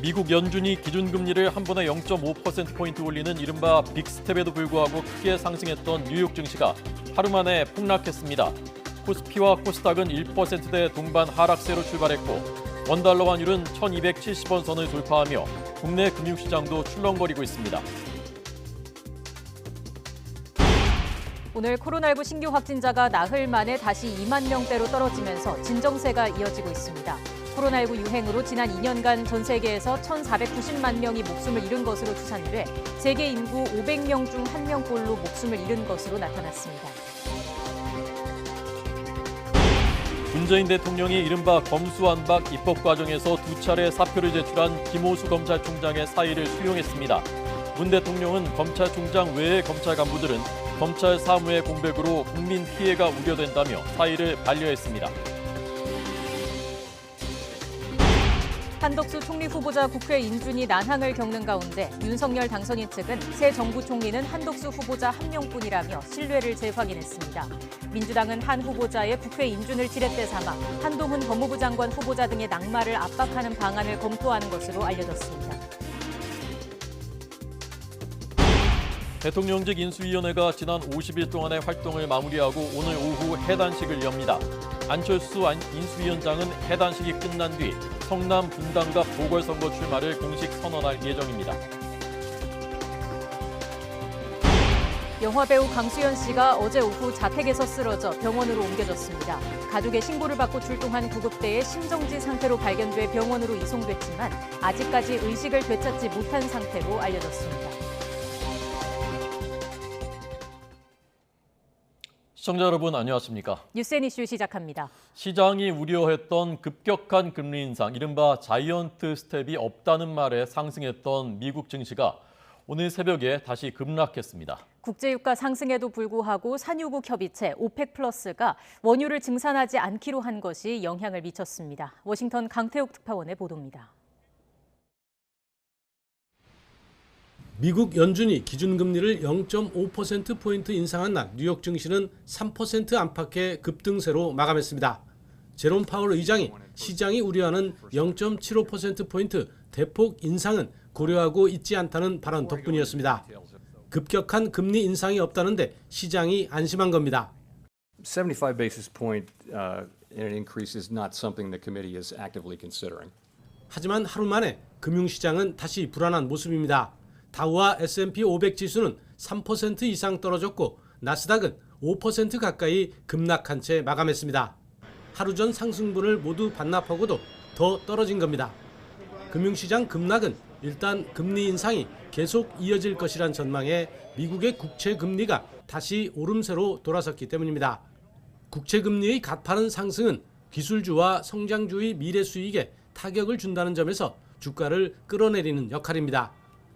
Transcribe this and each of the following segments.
미국 연준이 기준금리를 한 번에 0.5%포인트 올리는 이른바 빅스텝에도 불구하고 크게 상승했던 뉴욕 증시가 하루 만에 폭락했습니다. 코스피와 코스닥은 1%대 동반 하락세로 출발했고 원달러 환율은 1270원 선을 돌파하며 국내 금융시장도 출렁거리고 있습니다. 오늘 코로나19 신규 확진자가 나흘 만에 다시 2만 명대로 떨어지면서 진정세가 이어지고 있습니다. 코로나19 유행으로 지난 2년간 전 세계에서 1,490만 명이 목숨을 잃은 것으로 추산돼 세계 인구 500명 중 1명꼴로 목숨을 잃은 것으로 나타났습니다. 문재인 대통령이 이른바 검수완박 입법 과정에서 두 차례 사표를 제출한 김호수 검찰총장의 사의를 수용했습니다. 문 대통령은 검찰총장 외의 검찰 간부들은 검찰 사무의 공백으로 국민 피해가 우려된다며 사의를 반려했습니다. 한덕수 총리 후보자 국회 인준이 난항을 겪는 가운데 윤석열 당선인 측은 새 정부 총리는 한덕수 후보자 한 명뿐이라며 신뢰를 재확인했습니다. 민주당은 한 후보자의 국회 인준을 지렛대 삼아 한동훈 법무부 장관 후보자 등의 낙마를 압박하는 방안을 검토하는 것으로 알려졌습니다. 대통령직 인수위원회가 지난 50일 동안의 활동을 마무리하고 오늘 오후 해단식을 엽니다. 안철수 인수위원장은 해단식이 끝난 뒤 성남 분당갑 보궐선거 출마를 공식 선언할 예정입니다. 영화배우 강수연 씨가 어제 오후 자택에서 쓰러져 병원으로 옮겨졌습니다. 가족의 신고를 받고 출동한 구급대에 심정지 상태로 발견돼 병원으로 이송됐지만 아직까지 의식을 되찾지 못한 상태로 알려졌습니다. 시청자 여러분 안녕하십니까? 뉴스앤 이슈 시작합니다. 시장이 우려했던 급격한 금리 인상, 이른바 자이언트 스텝이 없다는 말에 상승했던 미국 증시가 오늘 새벽에 다시 급락했습니다. 국제유가 상승에도 불구하고 산유국 협의체 오펙 플러스가 원유를 증산하지 않기로 한 것이 영향을 미쳤습니다. 워싱턴 강태욱 특파원의 보도입니다. 미국 연준이 기준금리를 0.5%포인트 인상한 날 뉴욕 증시는 3% 안팎의 급등세로 마감했습니다. 제롬 파월 의장이 시장이 우려하는 0.75%포인트 대폭 인상은 고려하고 있지 않다는 발언 덕분이었습니다. 급격한 금리 인상이 없다는데 시장이 안심한 겁니다. 75 basis point in an increase is not something the committee is actively considering. 하지만 하루 만에 금융시장은 다시 불안한 모습입니다. 다우와 S&P 500 지수는 3% 이상 떨어졌고 나스닥은 5% 가까이 급락한 채 마감했습니다. 하루 전 상승분을 모두 반납하고도 더 떨어진 겁니다. 금융시장 급락은 일단 금리 인상이 계속 이어질 것이란 전망에 미국의 국채 금리가 다시 오름세로 돌아섰기 때문입니다. 국채 금리의 가파른 상승은 기술주와 성장주의 미래 수익에 타격을 준다는 점에서 주가를 끌어내리는 역할입니다.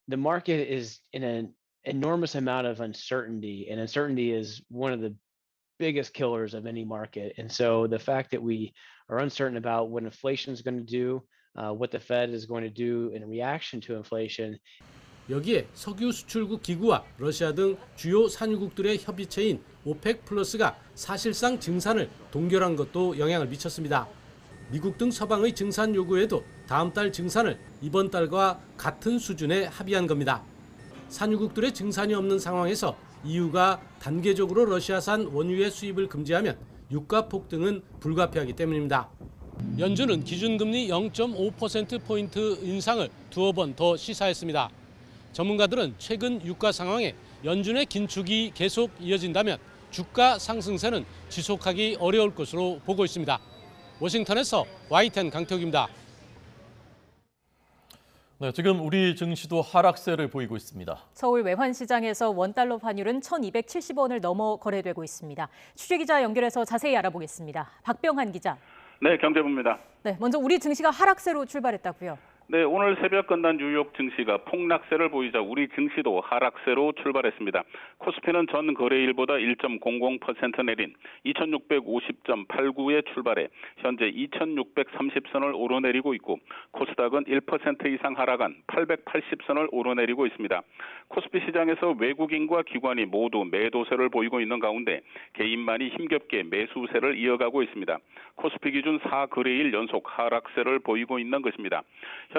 The market is in an enormous amount of uncertainty, and uncertainty is one of the biggest killers of any market. And so the fact that we are uncertain about what inflation is going to do, what the Fed is going to do in reaction to inflation. 여기에 석유 수출국 기구와 러시아 등 주요 산유국들의 협의체인 오펙 플러스가 사실상 증산을 동결한 것도 영향을 미쳤습니다. 미국 등 서방의 증산 요구에도 다음 달 증산을 이번 달과 같은 수준에 합의한 겁니다. 산유국들의 증산이 없는 상황에서 EU가 단계적으로 러시아산 원유의 수입을 금지하면 유가 폭등은 불가피하기 때문입니다. 연준은 기준금리 0.5%포인트 인상을 두어 번 더 시사했습니다. 전문가들은 최근 유가 상황에 연준의 긴축이 계속 이어진다면 주가 상승세는 지속하기 어려울 것으로 보고 있습니다. 워싱턴에서 YTN 강태욱입니다. 네, 지금 우리 증시도 하락세를 보이고 있습니다. 서울 외환시장에서 원달러 환율은 1,270원을 넘어 거래되고 있습니다. 취재기자 연결해서 자세히 알아보겠습니다. 박병한 기자. 네, 경제부입니다. 네, 먼저 우리 증시가 하락세로 출발했다고요. 네, 오늘 새벽 끝난 뉴욕 증시가 폭락세를 보이자 우리 증시도 하락세로 출발했습니다. 코스피는 전 거래일보다 1.00% 내린 2650.89에 출발해 현재 2630선을 오르내리고 있고 코스닥은 1% 이상 하락한 880선을 오르내리고 있습니다. 코스피 시장에서 외국인과 기관이 모두 매도세를 보이고 있는 가운데 개인만이 힘겹게 매수세를 이어가고 있습니다. 코스피 기준 4거래일 연속 하락세를 보이고 있는 것입니다.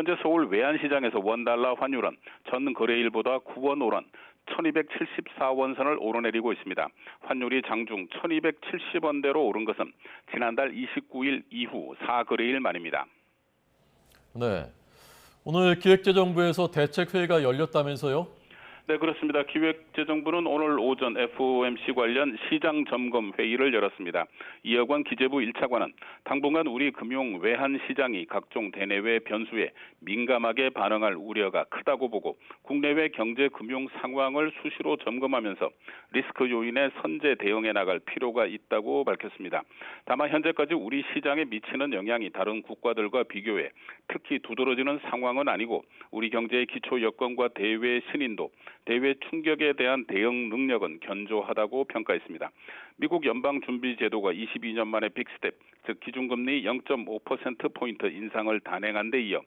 현재 서울 외환시장에서 원달러 환율은 전 거래일보다 9원 오른 1274원 선을 오르내리고 있습니다. 환율이 장중 1270원대로 오른 것은 지난달 29일 이후 4거래일 만입니다. 네. 오늘 기획재정부에서 대책회의가 열렸다면서요? 네, 그렇습니다. 기획재정부는 오늘 오전 FOMC 관련 시장 점검 회의를 열었습니다. 이혁원 기재부 1차관은 당분간 우리 금융 외환 시장이 각종 대내외 변수에 민감하게 반응할 우려가 크다고 보고 국내외 경제 금융 상황을 수시로 점검하면서 리스크 요인에 선제 대응해 나갈 필요가 있다고 밝혔습니다. 다만 현재까지 우리 시장에 미치는 영향이 다른 국가들과 비교해 특히 두드러지는 상황은 아니고 우리 경제의 기초 여건과 대외 신인도 대외 충격에 대한 대응 능력은 견조하다고 평가했습니다. 미국 연방준비제도가 22년 만에 빅스텝, 즉 기준금리 0.5%포인트 인상을 단행한 데 이어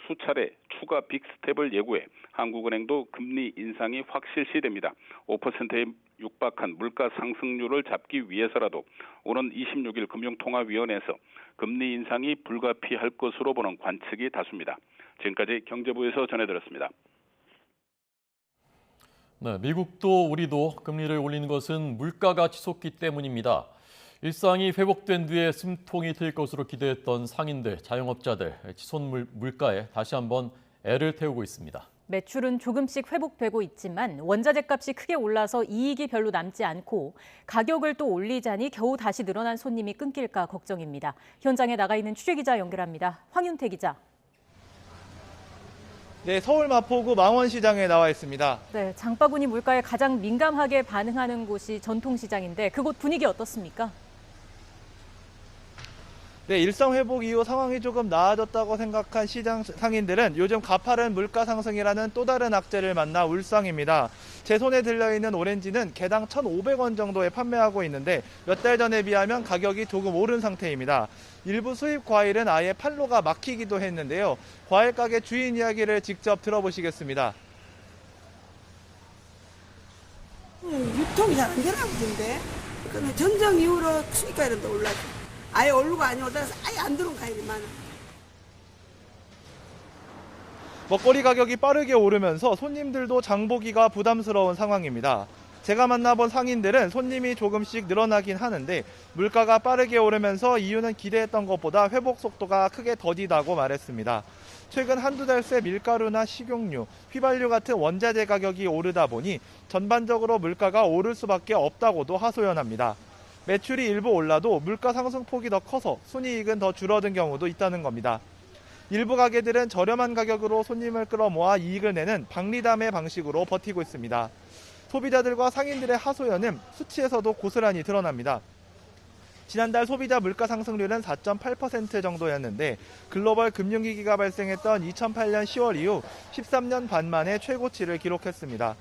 수차례 추가 빅스텝을 예고해 한국은행도 금리 인상이 확실시됩니다. 5%에 육박한 물가 상승률을 잡기 위해서라도 오는 26일 금융통화위원회에서 금리 인상이 불가피할 것으로 보는 관측이 다수입니다. 지금까지 경제부에서 전해드렸습니다. 네, 미국도 우리도 금리를 올리는 것은 물가가 치솟기 때문입니다. 일상이 회복된 뒤에 숨통이 트일 것으로 기대했던 상인들, 자영업자들, 치솟는 물가에 다시 한번 애를 태우고 있습니다. 매출은 조금씩 회복되고 있지만 원자재 값이 크게 올라서 이익이 별로 남지 않고 가격을 또 올리자니 겨우 다시 늘어난 손님이 끊길까 걱정입니다. 현장에 나가 있는 취재기자 연결합니다. 황윤태 기자. 네, 서울 마포구 망원시장에 나와 있습니다. 네, 장바구니 물가에 가장 민감하게 반응하는 곳이 전통시장인데 그곳 분위기 어떻습니까? 네, 일상 회복 이후 상황이 조금 나아졌다고 생각한 시장 상인들은 요즘 가파른 물가 상승이라는 또 다른 악재를 만나 울상입니다. 제 손에 들려있는 오렌지는 개당 1,500원 정도에 판매하고 있는데 몇 달 전에 비하면 가격이 조금 오른 상태입니다. 일부 수입 과일은 아예 판로가 막히기도 했는데요. 과일 가게 주인 이야기를 직접 들어보시겠습니다. 유통이 잘 안 되나 보던데. 그러면 전쟁 이후로 수입과일은 더 올랐어. 아예 오르고 아니 올라서 아예 안 들어온 과일이 많아. 먹거리 가격이 빠르게 오르면서 손님들도 장보기가 부담스러운 상황입니다. 제가 만나본 상인들은 손님이 조금씩 늘어나긴 하는데 물가가 빠르게 오르면서 이유는 기대했던 것보다 회복 속도가 크게 더디다고 말했습니다. 최근 한두 달 새 밀가루나 식용유, 휘발유 같은 원자재 가격이 오르다 보니 전반적으로 물가가 오를 수밖에 없다고도 하소연합니다. 매출이 일부 올라도 물가 상승폭이 더 커서 순이익은 더 줄어든 경우도 있다는 겁니다. 일부 가게들은 저렴한 가격으로 손님을 끌어모아 이익을 내는 박리담의 방식으로 버티고 있습니다. 소비자들과 상인들의 하소연은 수치에서도 고스란히 드러납니다. 지난달 소비자 물가 상승률은 4.8% 정도였는데 글로벌 금융위기가 발생했던 2008년 10월 이후 13년 반 만에 최고치를 기록했습니다.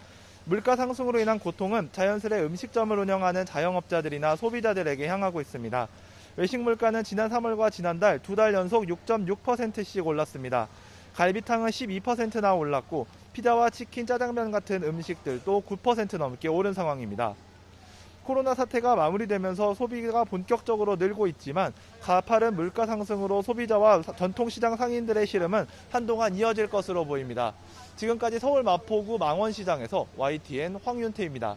물가 상승으로 인한 고통은 자연스레 음식점을 운영하는 자영업자들이나 소비자들에게 향하고 있습니다. 외식 물가는 지난 3월과 지난달 2달 연속 6.6%씩 올랐습니다. 갈비탕은 12%나 올랐고 피자와 치킨, 짜장면 같은 음식들도 9% 넘게 오른 상황입니다. 코로나 사태가 마무리되면서 소비가 본격적으로 늘고 있지만 가파른 물가 상승으로 소비자와 전통시장 상인들의 시름은 한동안 이어질 것으로 보입니다. 지금까지 서울 마포구 망원시장에서 YTN 황윤태입니다.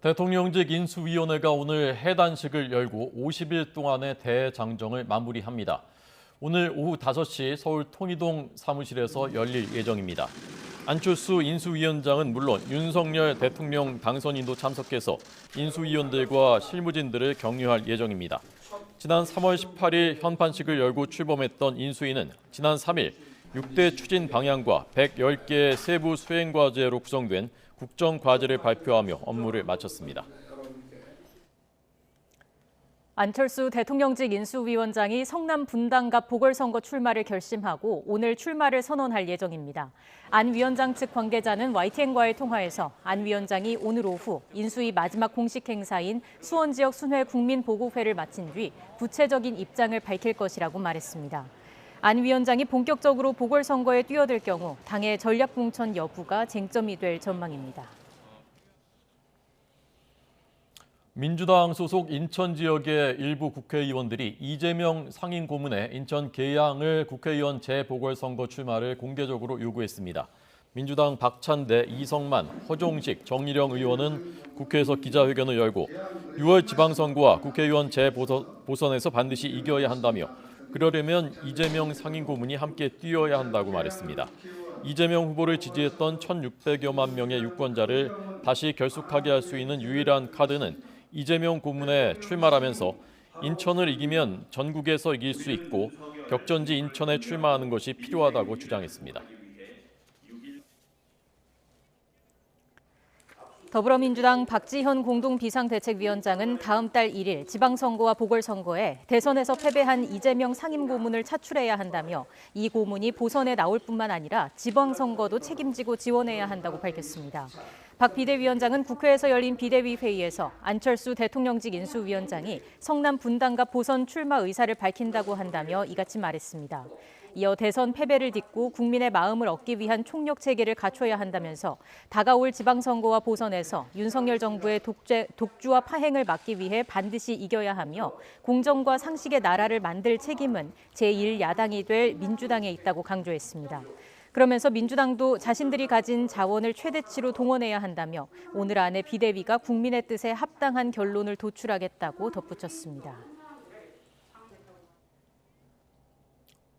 대통령직 인수위원회가 오늘 해단식을 열고 50일 동안의 대장정을 마무리합니다. 오늘 오후 5시 서울 통이동 사무실에서 열릴 예정입니다. 안철수 인수위원장은 물론 윤석열 대통령 당선인도 참석해서 인수위원들과 실무진들을 격려할 예정입니다. 지난 3월 18일 현판식을 열고 출범했던 인수위는 지난 3일 6대 추진 방향과 110개의 세부 수행 과제로 구성된 국정과제를 발표하며 업무를 마쳤습니다. 안철수 대통령직 인수위원장이 성남 분당갑 보궐선거 출마를 결심하고 오늘 출마를 선언할 예정입니다. 안 위원장 측 관계자는 YTN과의 통화에서 안 위원장이 오늘 오후 인수위 마지막 공식 행사인 수원지역 순회 국민보고회를 마친 뒤 구체적인 입장을 밝힐 것이라고 말했습니다. 안 위원장이 본격적으로 보궐선거에 뛰어들 경우 당의 전략공천 여부가 쟁점이 될 전망입니다. 민주당 소속 인천 지역의 일부 국회의원들이 이재명 상임 고문의 인천 계양을 국회의원 재보궐선거 출마를 공개적으로 요구했습니다. 민주당 박찬대, 이성만, 허종식, 정일영 의원은 국회에서 기자회견을 열고 6월 지방선거와 국회의원 재보선에서 반드시 이겨야 한다며 그러려면 이재명 상임 고문이 함께 뛰어야 한다고 말했습니다. 이재명 후보를 지지했던 1,600여만 명의 유권자를 다시 결속하게 할 수 있는 유일한 카드는 이재명 고문의 출마라면서 인천을 이기면 전국에서 이길 수 있고 격전지 인천에 출마하는 것이 필요하다고 주장했습니다. 더불어민주당 박지현 공동비상대책위원장은 다음 달 1일 지방선거와 보궐선거에 대선에서 패배한 이재명 상임고문을 차출해야 한다며 이 고문이 보선에 나올 뿐만 아니라 지방선거도 책임지고 지원해야 한다고 밝혔습니다. 박 비대위원장은 국회에서 열린 비대위 회의에서 안철수 대통령직 인수위원장이 성남 분당갑 보선 출마 의사를 밝힌다고 한다며 이같이 말했습니다. 이어 대선 패배를 딛고 국민의 마음을 얻기 위한 총력 체계를 갖춰야 한다면서 다가올 지방선거와 보선에서 윤석열 정부의 독주와 파행을 막기 위해 반드시 이겨야 하며 공정과 상식의 나라를 만들 책임은 제1야당이 될 민주당에 있다고 강조했습니다. 그러면서 민주당도 자신들이 가진 자원을 최대치로 동원해야 한다며 오늘 안에 비대위가 국민의 뜻에 합당한 결론을 도출하겠다고 덧붙였습니다.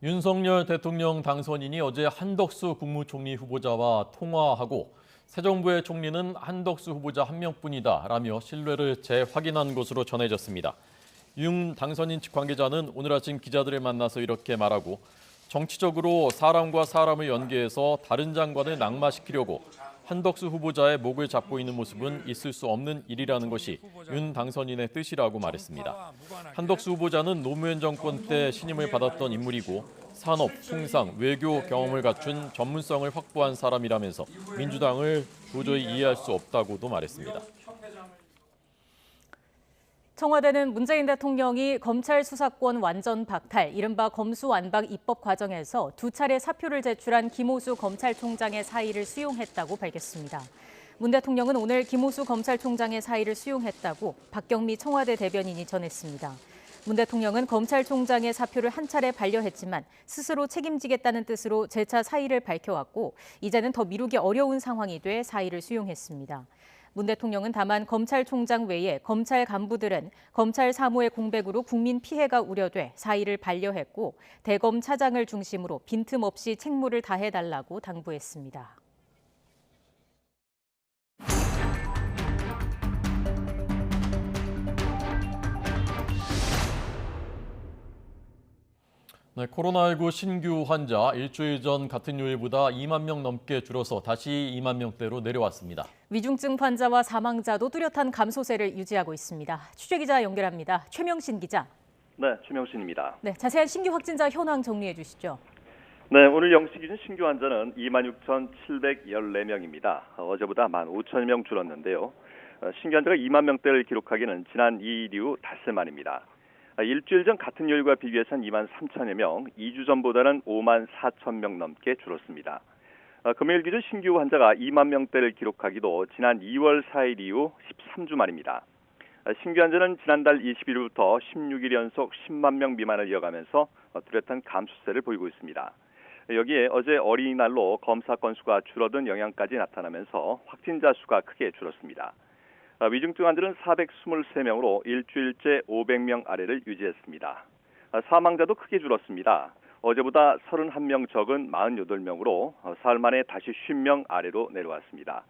윤석열 대통령 당선인이 어제 한덕수 국무총리 후보자와 통화하고 새 정부의 총리는 한덕수 후보자 한 명뿐이다라며 신뢰를 재확인한 것으로 전해졌습니다. 윤 당선인 측 관계자는 오늘 아침 기자들을 만나서 이렇게 말하고 정치적으로 사람과 사람을 연계해서 다른 장관을 낙마시키려고 한덕수 후보자의 목을 잡고 있는 모습은 있을 수 없는 일이라는 것이 윤 당선인의 뜻이라고 말했습니다. 한덕수 후보자는 노무현 정권 때 신임을 받았던 인물이고 산업, 통상, 외교 경험을 갖춘 전문성을 확보한 사람이라면서 민주당을 도저히 이해할 수 없다고도 말했습니다. 청와대는 문재인 대통령이 검찰 수사권 완전 박탈, 이른바 검수완박 입법 과정에서 두 차례 사표를 제출한 김호수 검찰총장의 사의를 수용했다고 밝혔습니다. 문 대통령은 오늘 김호수 검찰총장의 사의를 수용했다고 박경미 청와대 대변인이 전했습니다. 문 대통령은 검찰총장의 사표를 한 차례 반려했지만 스스로 책임지겠다는 뜻으로 재차 사의를 밝혀왔고 이제는 더 미루기 어려운 상황이 돼 사의를 수용했습니다. 문 대통령은 다만 검찰총장 외에 검찰 간부들은 검찰 사무의 공백으로 국민 피해가 우려돼 사의를 반려했고 대검 차장을 중심으로 빈틈없이 책무를 다해달라고 당부했습니다. 네, 코로나19 신규 환자 일주일 전 같은 요일보다 2만 명 넘게 줄어서 다시 2만 명대로 내려왔습니다. 위중증 환자와 사망자도 뚜렷한 감소세를 유지하고 있습니다. 취재기자 연결합니다. 최명신 기자. 네, 최명신입니다. 네, 자세한 신규 확진자 현황 정리해 주시죠. 네, 오늘 0시 기준 신규 환자는 26,714명입니다. 어제보다 15,000명 줄었는데요. 신규 환자가 2만 명대를 기록하기는 지난 2일 이후 닷새 만입니다. 일주일 전 같은 요일과 비교해서는 2만 3천여 명, 2주 전보다는 5만 4천 명 넘게 줄었습니다. 금요일 기준 신규 환자가 2만 명대를 기록하기도 지난 2월 4일 이후 13주 만입니다. 신규 환자는 지난달 21일부터 16일 연속 10만 명 미만을 이어가면서 뚜렷한 감소세를 보이고 있습니다. 여기에 어제 어린이날로 검사 건수가 줄어든 영향까지 나타나면서 확진자 수가 크게 줄었습니다. 위중증 환자는 423명으로 일주일째 500명 아래를 유지했습니다. 사망자도 크게 줄었습니다. 어제보다 31명 적은 48명으로 사흘 만에 다시 50명 아래로 내려왔습니다.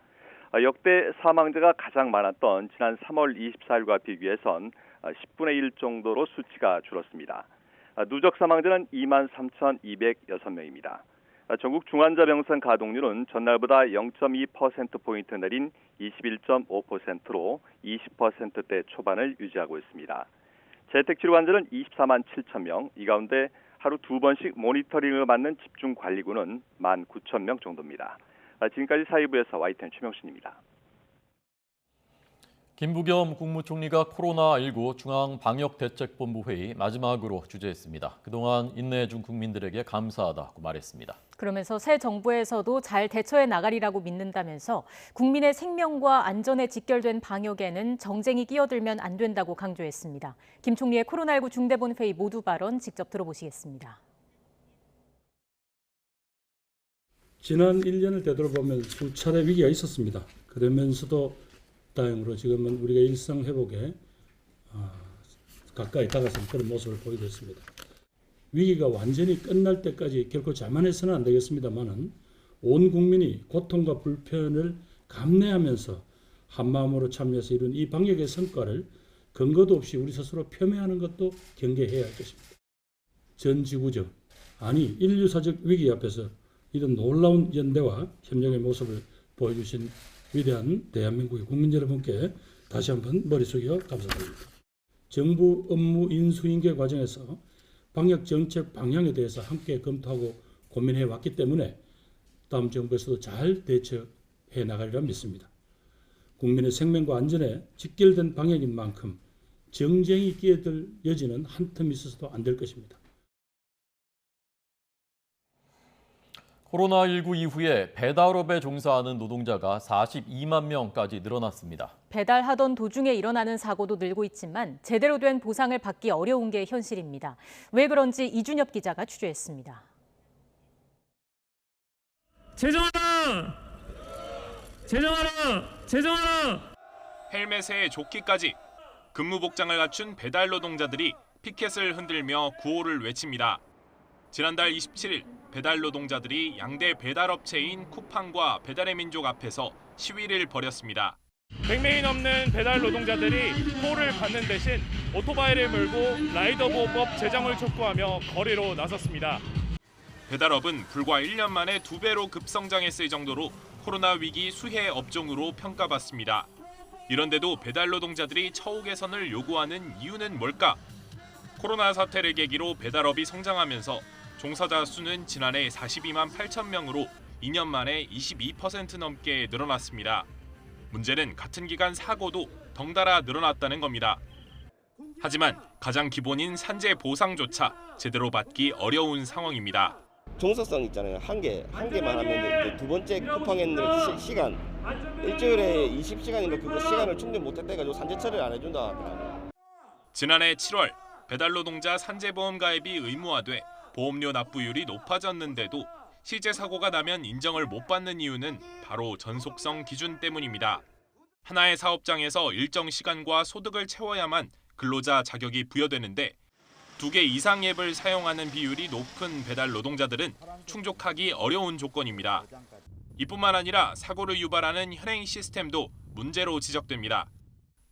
역대 사망자가 가장 많았던 지난 3월 24일과 비교해선 10분의 1 정도로 수치가 줄었습니다. 누적 사망자는 23,206명입니다. 전국 중환자병상 가동률은 전날보다 0.2%포인트 내린 21.5%로 20%대 초반을 유지하고 있습니다. 재택치료 환자는 24만 7천 명, 이 가운데 하루 2번씩 모니터링을 받는 집중관리군은 19,000명 정도입니다. 지금까지 사회부에서 YTN 최명신입니다. 김부겸 국무총리가 코로나19 중앙방역대책본부 회의 마지막으로 주재했습니다. 그동안 인내해준 국민들에게 감사하다고 말했습니다. 그러면서 새 정부에서도 잘 대처해 나가리라고 믿는다면서 국민의 생명과 안전에 직결된 방역에는 정쟁이 끼어들면 안 된다고 강조했습니다. 김 총리의 코로나19 중대본 회의 모두 발언 직접 들어보시겠습니다. 지난 1년을 되돌아보면 수차례 위기가 있었습니다. 그러면서도 다행으로 지금은 우리가 일상 회복에 가까이 다가선 그런 모습을 보이고 있습니다. 위기가 완전히 끝날 때까지 결코 자만해서는 안 되겠습니다만은 온 국민이 고통과 불편을 감내하면서 한마음으로 참여해서 이룬 이 방역의 성과를 근거도 없이 우리 스스로 폄훼하는 것도 경계해야 할 것입니다. 전 지구적, 아니 인류사적 위기 앞에서 이런 놀라운 연대와 협력의 모습을 보여주신 위대한 대한민국의 국민 여러분께 다시 한번 머리 숙여 감사드립니다. 정부 업무 인수인계 과정에서 방역 정책 방향에 대해서 함께 검토하고 고민해 왔기 때문에 다음 정부에서도 잘 대처해 나가리라 믿습니다. 국민의 생명과 안전에 직결된 방역인 만큼 정쟁이 끼어들 여지는 한 틈 있어서도 안 될 것입니다. 코로나19 이후에 배달업에 종사하는 노동자가 42만 명까지 늘어났습니다. 배달하던 도중에 일어나는 사고도 늘고 있지만 제대로 된 보상을 받기 어려운 게 현실입니다. 왜 그런지 이준엽 기자가 취재했습니다. 제정하라! 제정하라! 제정하라! 헬멧에 조끼까지 근무 복장을 갖춘 배달 노동자들이 피켓을 흔들며 구호를 외칩니다. 지난달 27일 배달 노동자들이 양대 배달업체인 쿠팡과 배달의 민족 앞에서 시위를 벌였습니다. 100명이 넘는 배달 노동자들이 토를 받는 대신 오토바이를 몰고 라이더 보호법 제정을 촉구하며 거리로 나섰습니다. 배달업은 불과 1년 만에 2배로 급성장했을 정도로 코로나 위기 수혜 업종으로 평가받습니다. 이런데도 배달 노동자들이 처우 개선을 요구하는 이유는 뭘까? 코로나 사태를 계기로 배달업이 성장하면서 종사자 수는 지난해 42만 8천 명으로 2년 만에 22% 넘게 늘어났습니다. 문제는 같은 기간 사고도 덩달아 늘어났다는 겁니다. 하지만 가장 기본인 산재 보상조차 제대로 받기 어려운 상황입니다. 종사성 있잖아요. 한 개만 하면 두 번째 쿠팡했는데 시간 일주일에 20시간인가 그거 시간을 충전 못했대가지고 산재 처리를 안 해준다 하더라고요. 지난해 7월 배달 노동자 산재보험 가입이 의무화돼 보험료 납부율이 높아졌는데도 실제 사고가 나면 인정을 못 받는 이유는 바로 전속성 기준 때문입니다. 하나의 사업장에서 일정 시간과 소득을 채워야만 근로자 자격이 부여되는데 2개 이상 앱을 사용하는 비율이 높은 배달 노동자들은 충족하기 어려운 조건입니다. 이뿐만 아니라 사고를 유발하는 현행 시스템도 문제로 지적됩니다.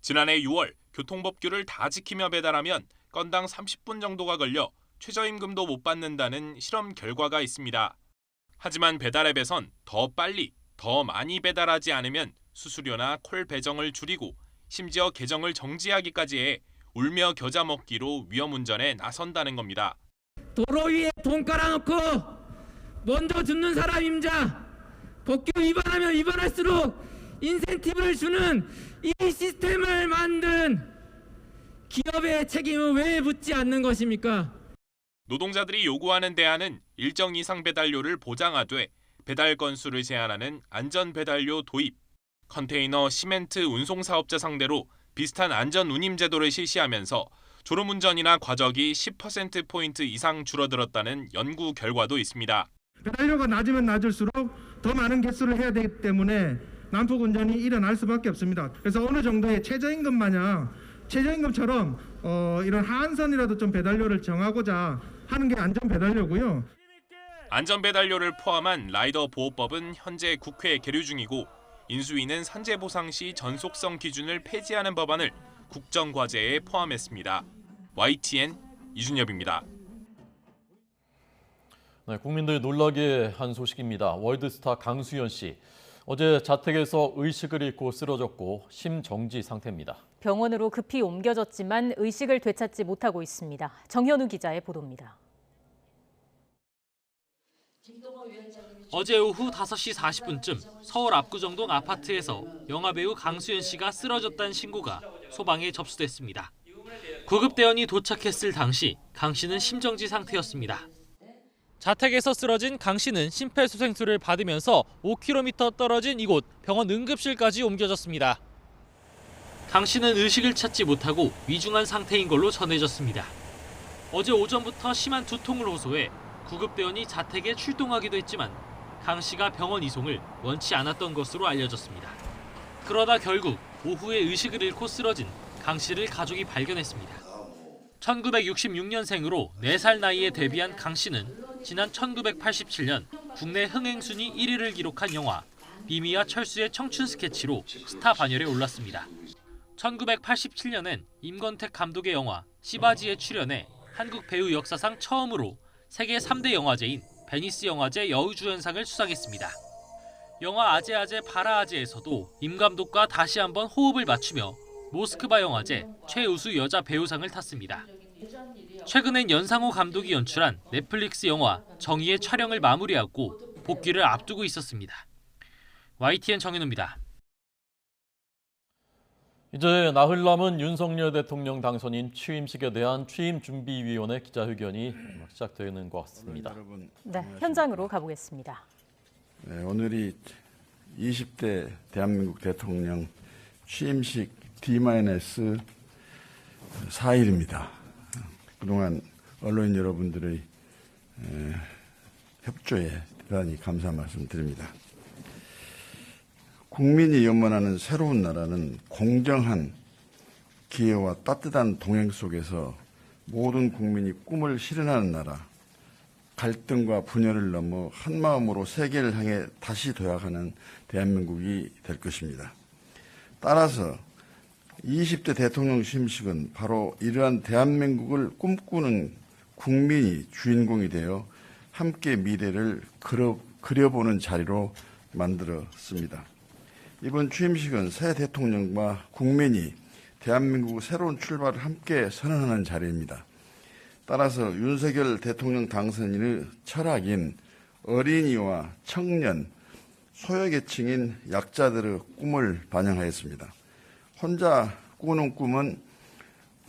지난해 6월 교통법규를 다 지키며 배달하면 건당 30분 정도가 걸려 최저임금도 못 받는다는 실험 결과가 있습니다. 하지만 배달앱에선 더 빨리, 더 많이 배달하지 않으면 수수료나 콜 배정을 줄이고 심지어 계정을 정지하기까지 해 울며 겨자 먹기로 위험운전에 나선다는 겁니다. 도로 위에 돈 깔아놓고 먼저 듣는 사람 임자, 법규 위반하면 위반할수록 인센티브를 주는 이 시스템을 만든 기업의 책임은 왜 묻지 않는 것입니까? 노동자들이 요구하는 대안은 일정 이상 배달료를 보장하되 배달 건수를 제한하는 안전배달료 도입, 컨테이너 시멘트 운송사업자 상대로 비슷한 안전운임 제도를 실시하면서 졸음운전이나 과적이 10%포인트 이상 줄어들었다는 연구 결과도 있습니다. 배달료가 낮으면 낮을수록 더 많은 개수를 해야 되기 때문에 난폭 운전이 일어날 수밖에 없습니다. 그래서 어느 정도의 최저임금 마냥 최저임금처럼 이런 하한선이라도 좀 배달료를 정하고자 하는 게 안전배달료고요. 안전배달료를 포함한 라이더 보호법은 현재 국회에 계류 중이고 인수위는 산재 보상 시 전속성 기준을 폐지하는 법안을 국정과제에 포함했습니다. YTN 이준엽입니다. 네, 국민들 놀라게 한 소식입니다. 월드스타 강수현 씨. 어제 자택에서 의식을 잃고 쓰러졌고 심정지 상태입니다. 병원으로 급히 옮겨졌지만 의식을 되찾지 못하고 있습니다. 정현우 기자의 보도입니다. 김동호 위원장님. 어제 오후 5시 40분쯤 서울 압구정동 아파트에서 영화배우 강수연 씨가 쓰러졌다는 신고가 소방에 접수됐습니다. 구급대원이 도착했을 당시 강 씨는 심정지 상태였습니다. 자택에서 쓰러진 강 씨는 심폐소생술을 받으면서 5km 떨어진 이곳 병원 응급실까지 옮겨졌습니다. 강 씨는 의식을 찾지 못하고 위중한 상태인 걸로 전해졌습니다. 어제 오전부터 심한 두통을 호소해 구급대원이 자택에 출동하기도 했지만 강 씨가 병원 이송을 원치 않았던 것으로 알려졌습니다. 그러다 결국 오후에 의식을 잃고 쓰러진 강 씨를 가족이 발견했습니다. 1966년생으로 4살 나이에 데뷔한 강 씨는 지난 1987년 국내 흥행순위 1위를 기록한 영화 비미와 철수의 청춘 스케치로 스타 반열에 올랐습니다. 1987년엔 임권택 감독의 영화 시바지에 출연해 한국 배우 역사상 처음으로 세계 3대 영화제인 베니스 영화제 여우주연상을 수상했습니다. 영화 아제아제 바라아제에서도 임 감독과 다시 한번 호흡을 맞추며 모스크바 영화제 최우수 여자 배우상을 탔습니다. 최근엔 연상호 감독이 연출한 넷플릭스 영화 정의의 촬영을 마무리하고 복귀를 앞두고 있었습니다. YTN 정현우입니다. 이제 나흘 남은 윤석열 대통령 당선인 취임식에 대한 취임준비위원회 기자회견이 시작되는 것 같습니다. 네, 현장으로 가보겠습니다. 네, 오늘이 20대 대한민국 대통령 취임식 D-4일입니다. 그동안 언론인 여러분들의 협조에 대단히 감사 말씀드립니다. 국민이 염원하는 새로운 나라는 공정한 기회와 따뜻한 동행 속에서 모든 국민이 꿈을 실현하는 나라, 갈등과 분열을 넘어 한마음으로 세계를 향해 다시 도약하는 대한민국이 될 것입니다. 따라서 20대 대통령 취임식은 바로 이러한 대한민국을 꿈꾸는 국민이 주인공이 되어 함께 미래를 그려보는 자리로 만들었습니다. 이번 취임식은 새 대통령과 국민이 대한민국 새로운 출발을 함께 선언하는 자리입니다. 따라서 윤석열 대통령 당선인의 철학인 어린이와 청년, 소외계층인 약자들의 꿈을 반영하였습니다. 혼자 꾸는 꿈은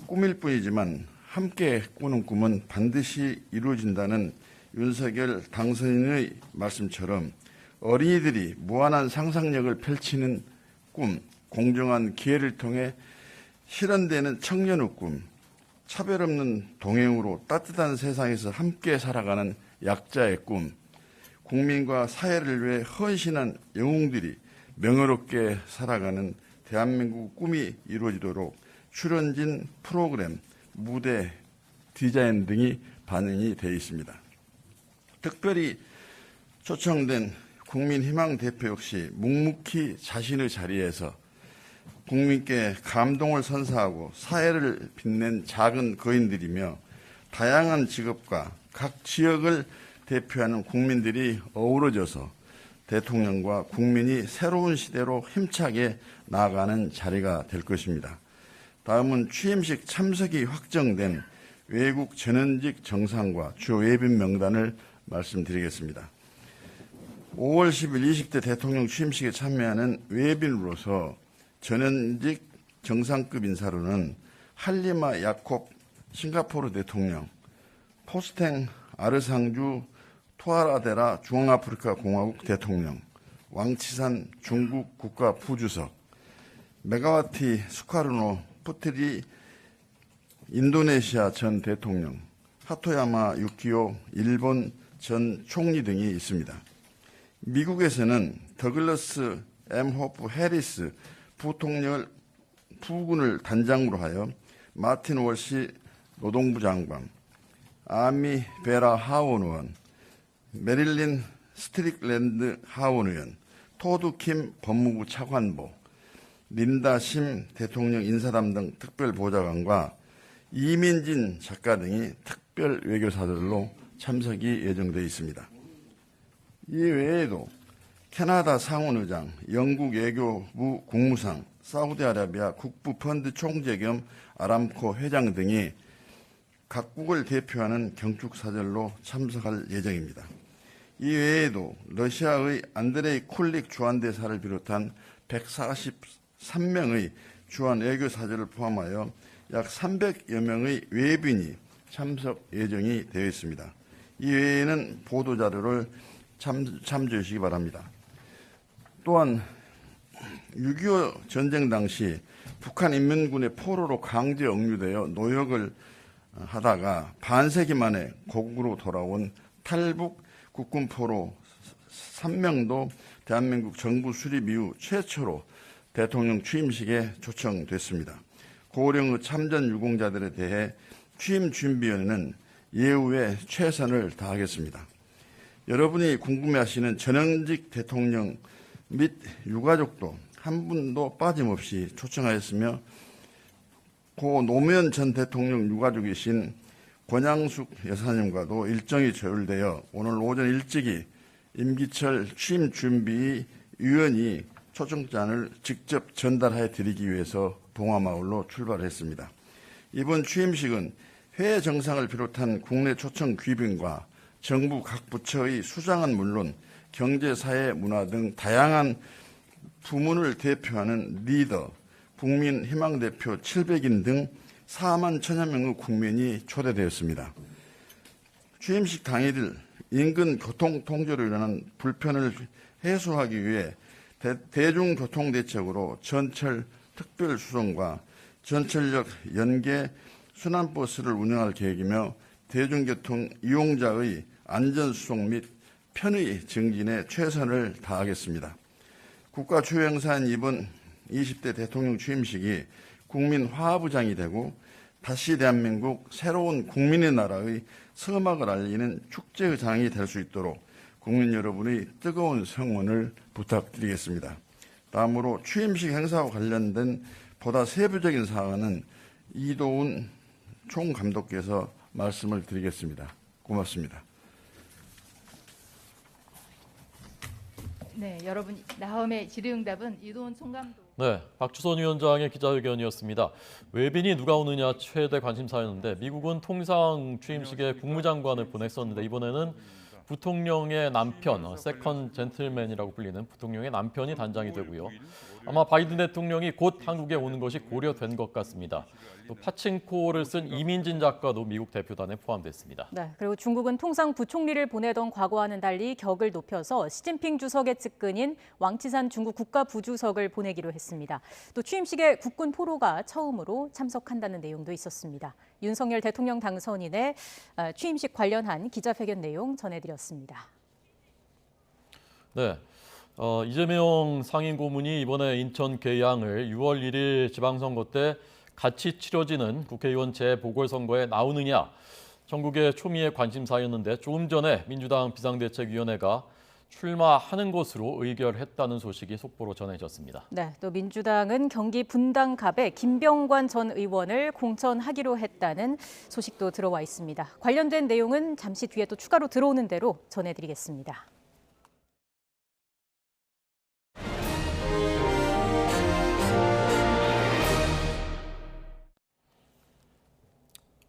꿈일 뿐이지만 함께 꾸는 꿈은 반드시 이루어진다는 윤석열 당선인의 말씀처럼 어린이들이 무한한 상상력을 펼치는 꿈, 공정한 기회를 통해 실현되는 청년의 꿈, 차별 없는 동행으로 따뜻한 세상에서 함께 살아가는 약자의 꿈, 국민과 사회를 위해 헌신한 영웅들이 명예롭게 살아가는 대한민국 꿈이 이루어지도록 출연진 프로그램, 무대, 디자인 등이 반영이 되어 있습니다. 특별히 초청된 국민희망 대표 역시 묵묵히 자신의 자리에서 국민께 감동을 선사하고 사회를 빛낸 작은 거인들이며 다양한 직업과 각 지역을 대표하는 국민들이 어우러져서 대통령과 국민이 새로운 시대로 힘차게 나아가는 자리가 될 것입니다. 다음은 취임식 참석이 확정된 외국 전현직 정상과 주요 예빈 명단을 말씀드리겠습니다. 5월 10일 20대 대통령 취임식에 참여하는 외빈으로서 전현직 정상급 인사로는 할리마 야콥 싱가포르 대통령, 포스탱 아르상주 투아라데라 중앙아프리카 공화국 대통령, 왕치산 중국 국가 부주석, 메가와티 수카르노 푸트리 인도네시아 전 대통령, 하토야마 유키오 일본 전 총리 등이 있습니다. 미국에서는 더글러스 M. 호프 해리스 부군을 단장으로 하여 마틴 월시 노동부 장관, 아미 베라 하원 의원, 메릴린 스트릭랜드 하원 의원, 토드 킴 법무부 차관보, 린다 심 대통령 인사담당 특별보좌관과 이민진 작가 등이 특별 외교사들로 참석이 예정되어 있습니다. 이 외에도 캐나다 상원의장, 영국 외교부 국무상, 사우디아라비아 국부펀드 총재 겸 아람코 회장 등이 각국을 대표하는 경축사절로 참석할 예정입니다. 이 외에도 러시아의 안드레이 쿨릭 주한대사를 비롯한 143명의 주한 외교사절을 포함하여 약 300여 명의 외빈이 참석 예정이 되어 있습니다. 이 외에는 보도자료를 참조해 주시기 바랍니다. 또한 6.25 전쟁 당시 북한 인민군의 포로로 강제 억류되어 노역을 하다가 반세기 만에 고국으로 돌아온 탈북 국군 포로 3명도 대한민국 정부 수립 이후 최초로 대통령 취임식에 초청됐습니다. 고령의 참전 유공자들에 대해 취임준비위원회는 예우에 최선을 다하겠습니다. 여러분이 궁금해하시는 전현직 대통령 및 유가족도 한 분도 빠짐없이 초청하였으며 고 노무현 전 대통령 유가족이신 권양숙 여사님과도 일정이 조율되어 오늘 오전 일찍이 임기철 취임준비위원이 초청장을 직접 전달해 드리기 위해서 동화마을로 출발했습니다. 이번 취임식은 해외 정상을 비롯한 국내 초청 귀빈과 정부 각 부처의 수장은 물론 경제, 사회, 문화 등 다양한 부문을 대표하는 리더, 국민 희망 대표 700인 등 4만 1천여 명의 국민이 초대되었습니다. 취임식 당일 인근 교통 통제로 일어난 불편을 해소하기 위해 대중교통대책으로 전철 특별수송과 전철역 연계 순환버스를 운영할 계획이며 대중교통 이용자의 안전수송 및 편의 증진에 최선을 다하겠습니다. 국가 주요 행사인 이번 20대 대통령 취임식이 국민 화합의장이 되고 다시 대한민국 새로운 국민의 나라의 서막을 알리는 축제의장이 될 수 있도록 국민 여러분의 뜨거운 성원을 부탁드리겠습니다. 다음으로 취임식 행사와 관련된 보다 세부적인 사항은 이도훈 총감독께서 말씀을 드리겠습니다. 고맙습니다. 네, 여러분 다음에 질의응답은 이도훈 총감독. 네, 박주선 위원장의 기자회견이었습니다. 외빈이 누가 오느냐 최대 관심사였는데 미국은 통상 취임식에 국무장관을 보냈었는데 이번에는 부통령의 남편, 세컨 젠틀맨이라고 불리는 부통령의 남편이 단장이 되고요. 아마 바이든 대통령이 곧 한국에 오는 것이 고려된 것 같습니다. 또 파칭코를 쓴 이민진 작가도 미국 대표단에 포함됐습니다. 네, 그리고 중국은 통상 부총리를 보내던 과거와는 달리 격을 높여서 시진핑 주석의 측근인 왕치산 중국 국가부주석을 보내기로 했습니다. 또 취임식에 국군 포로가 처음으로 참석한다는 내용도 있었습니다. 윤석열 대통령 당선인의 취임식 관련한 기자회견 내용 전해드렸습니다. 네, 이재명 상임고문이 이번에 인천 계양을 6월 1일 지방선거 때 같이 치러지는 국회의원 재보궐선거에 나오느냐 전국의 초미의 관심사였는데 조금 전에 민주당 비상대책위원회가 출마하는 것으로 의결했다는 소식이 속보로 전해졌습니다. 네, 또 민주당은 경기 분당갑에 김병관 전 의원을 공천하기로 했다는 소식도 들어와 있습니다. 관련된 내용은 잠시 뒤에 또 추가로 들어오는 대로 전해드리겠습니다.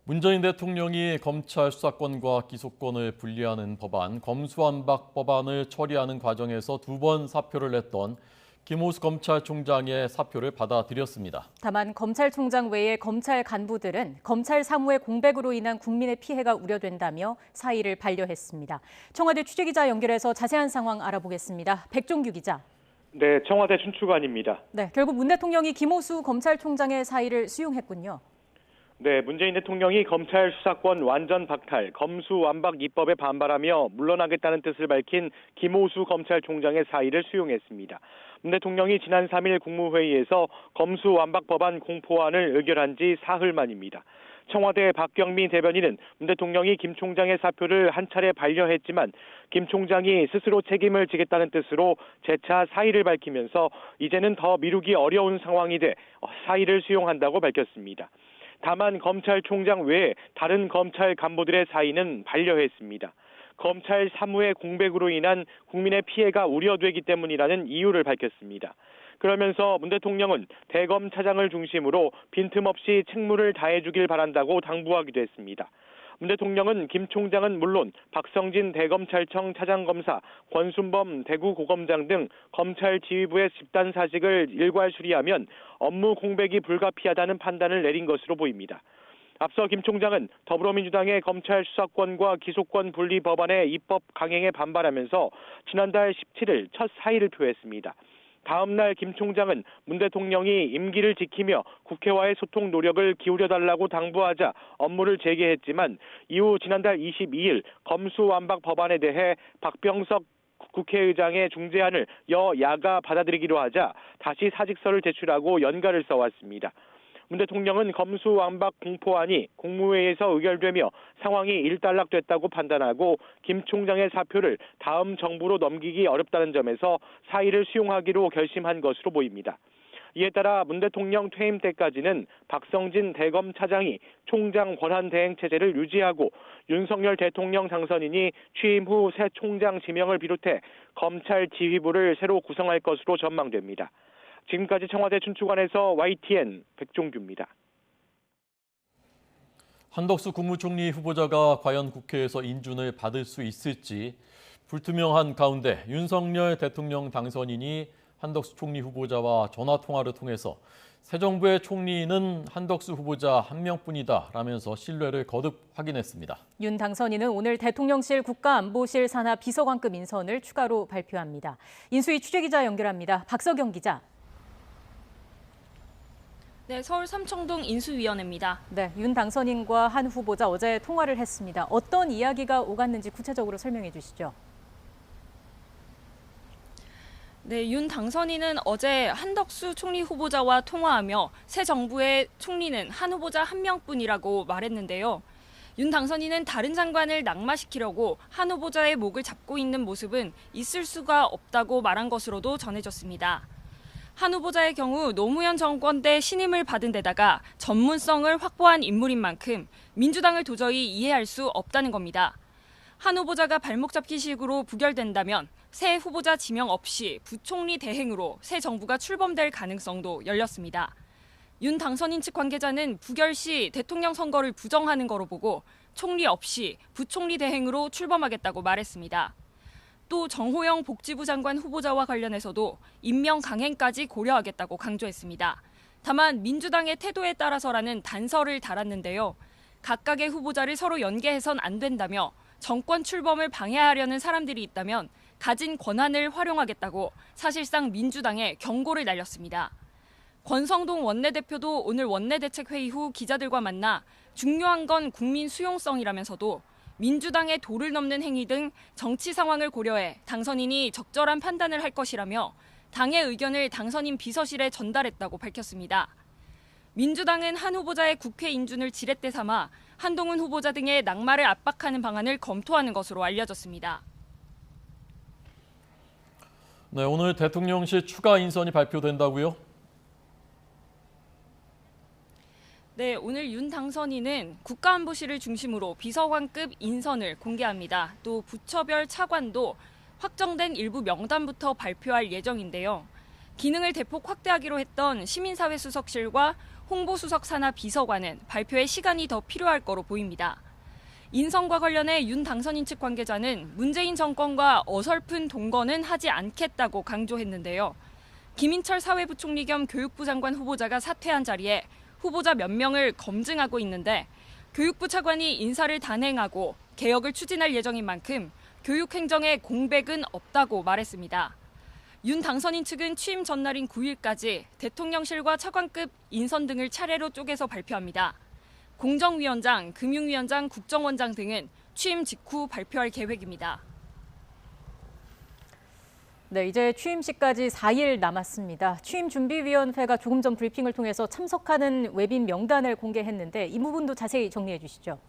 문재인 대통령이 검찰 수사권과 기소권을 분리하는 법안, 검수완박 법안을 처리하는 과정에서 2번 사표를 냈던 김호수 검찰총장의 사표를 받아들였습니다. 다만 검찰총장 외의 검찰 간부들은 검찰 사무의 공백으로 인한 국민의 피해가 우려된다며 사의를 반려했습니다. 청와대 취재기자 연결해서 자세한 상황 알아보겠습니다. 백종규 기자. 네, 청와대 춘추관입니다. 네, 결국 문 대통령이 김호수 검찰총장의 사의를 수용했군요. 네, 문재인 대통령이 검찰 수사권 완전 박탈, 검수완박 입법에 반발하며 물러나겠다는 뜻을 밝힌 김호수 검찰총장의 사의를 수용했습니다. 문 대통령이 지난 3일 국무회의에서 검수완박 법안 공포안을 의결한 지 사흘 만입니다. 청와대 박경미 대변인은 문 대통령이 김 총장의 사표를 한 차례 반려했지만 김 총장이 스스로 책임을 지겠다는 뜻으로 재차 사의를 밝히면서 이제는 더 미루기 어려운 상황이 돼 사의를 수용한다고 밝혔습니다. 다만 검찰총장 외에 다른 검찰 간부들의 사의는 반려했습니다. 검찰 사무의 공백으로 인한 국민의 피해가 우려되기 때문이라는 이유를 밝혔습니다. 그러면서 문 대통령은 대검 차장을 중심으로 빈틈없이 책무를 다해주길 바란다고 당부하기도 했습니다. 문 대통령은 김 총장은 물론 박성진 대검찰청 차장검사, 권순범 대구고검장 등 검찰 지휘부의 집단 사직을 일괄 수리하면 업무 공백이 불가피하다는 판단을 내린 것으로 보입니다. 앞서 김 총장은 더불어민주당의 검찰 수사권과 기소권 분리 법안의 입법 강행에 반발하면서 지난달 17일 첫 사의를 표했습니다. 다음 날 김 총장은 문 대통령이 임기를 지키며 국회와의 소통 노력을 기울여달라고 당부하자 업무를 재개했지만 이후 지난달 22일 검수완박 법안에 대해 박병석 국회의장의 중재안을 여야가 받아들이기로 하자 다시 사직서를 제출하고 연가를 써왔습니다. 문 대통령은 검수완박 공포안이 국무회의에서 의결되며 상황이 일단락됐다고 판단하고 김 총장의 사표를 다음 정부로 넘기기 어렵다는 점에서 사의를 수용하기로 결심한 것으로 보입니다. 이에 따라 문 대통령 퇴임 때까지는 박성진 대검차장이 총장 권한대행 체제를 유지하고 윤석열 대통령 당선인이 취임 후 새 총장 지명을 비롯해 검찰 지휘부를 새로 구성할 것으로 전망됩니다. 지금까지 청와대 춘추관에서 YTN 백종규입니다. 한덕수 국무총리 후보자가 과연 국회에서 인준을 받을 수 있을지 불투명한 가운데 윤석열 대통령 당선인이 한덕수 총리 후보자와 전화통화를 통해서 새 정부의 총리는 한덕수 후보자 한 명뿐이다라면서 신뢰를 거듭 확인했습니다. 윤 당선인은 오늘 대통령실 국가안보실 산하 비서관급 인선을 추가로 발표합니다. 인수위 취재기자 연결합니다. 박석영 기자. 네, 서울 삼청동 인수위원회입니다. 네, 윤 당선인과 한 후보자 어제 통화를 했습니다. 어떤 이야기가 오갔는지 구체적으로 설명해 주시죠. 네, 윤 당선인은 어제 한덕수 총리 후보자와 통화하며 새 정부의 총리는 한 후보자 한 명뿐이라고 말했는데요. 윤 당선인은 다른 장관을 낙마시키려고 한 후보자의 목을 잡고 있는 모습은 있을 수가 없다고 말한 것으로도 전해졌습니다. 한 후보자의 경우 노무현 정권 때 신임을 받은 데다가 전문성을 확보한 인물인 만큼 민주당을 도저히 이해할 수 없다는 겁니다. 한 후보자가 발목 잡기식으로 부결된다면 새 후보자 지명 없이 부총리 대행으로 새 정부가 출범될 가능성도 열렸습니다. 윤 당선인 측 관계자는 부결 시 대통령 선거를 부정하는 거로 보고 총리 없이 부총리 대행으로 출범하겠다고 말했습니다. 또 정호영 복지부 장관 후보자와 관련해서도 임명 강행까지 고려하겠다고 강조했습니다. 다만 민주당의 태도에 따라서라는 단서를 달았는데요. 각각의 후보자를 서로 연계해선 안 된다며 정권 출범을 방해하려는 사람들이 있다면 가진 권한을 활용하겠다고 사실상 민주당에 경고를 날렸습니다. 권성동 원내대표도 오늘 원내대책회의 후 기자들과 만나 중요한 건 국민 수용성이라면서도 민주당의 도를 넘는 행위 등 정치 상황을 고려해 당선인이 적절한 판단을 할 것이라며 당의 의견을 당선인 비서실에 전달했다고 밝혔습니다. 민주당은 한 후보자의 국회 인준을 지렛대 삼아 한동훈 후보자 등의 낙마를 압박하는 방안을 검토하는 것으로 알려졌습니다. 네, 오늘 대통령실 추가 인선이 발표된다고요? 네, 오늘 윤 당선인은 국가안보실을 중심으로 비서관급 인선을 공개합니다. 또 부처별 차관도 확정된 일부 명단부터 발표할 예정인데요. 기능을 대폭 확대하기로 했던 시민사회수석실과 홍보수석 산하 비서관은 발표에 시간이 더 필요할 거로 보입니다. 인선과 관련해 윤 당선인 측 관계자는 문재인 정권과 어설픈 동거는 하지 않겠다고 강조했는데요. 김인철 사회부총리 겸 교육부 장관 후보자가 사퇴한 자리에 후보자 몇 명을 검증하고 있는데 교육부 차관이 인사를 단행하고 개혁을 추진할 예정인 만큼 교육행정에 공백은 없다고 말했습니다. 윤 당선인 측은 취임 전날인 9일까지 대통령실과 차관급 인선 등을 차례로 쪼개서 발표합니다. 공정위원장, 금융위원장, 국정원장 등은 취임 직후 발표할 계획입니다. 네, 이제 취임식까지 4일 남았습니다. 취임준비위원회가 조금 전 브리핑을 통해서 참석하는 외빈 명단을 공개했는데 이 부분도 자세히 정리해 주시죠.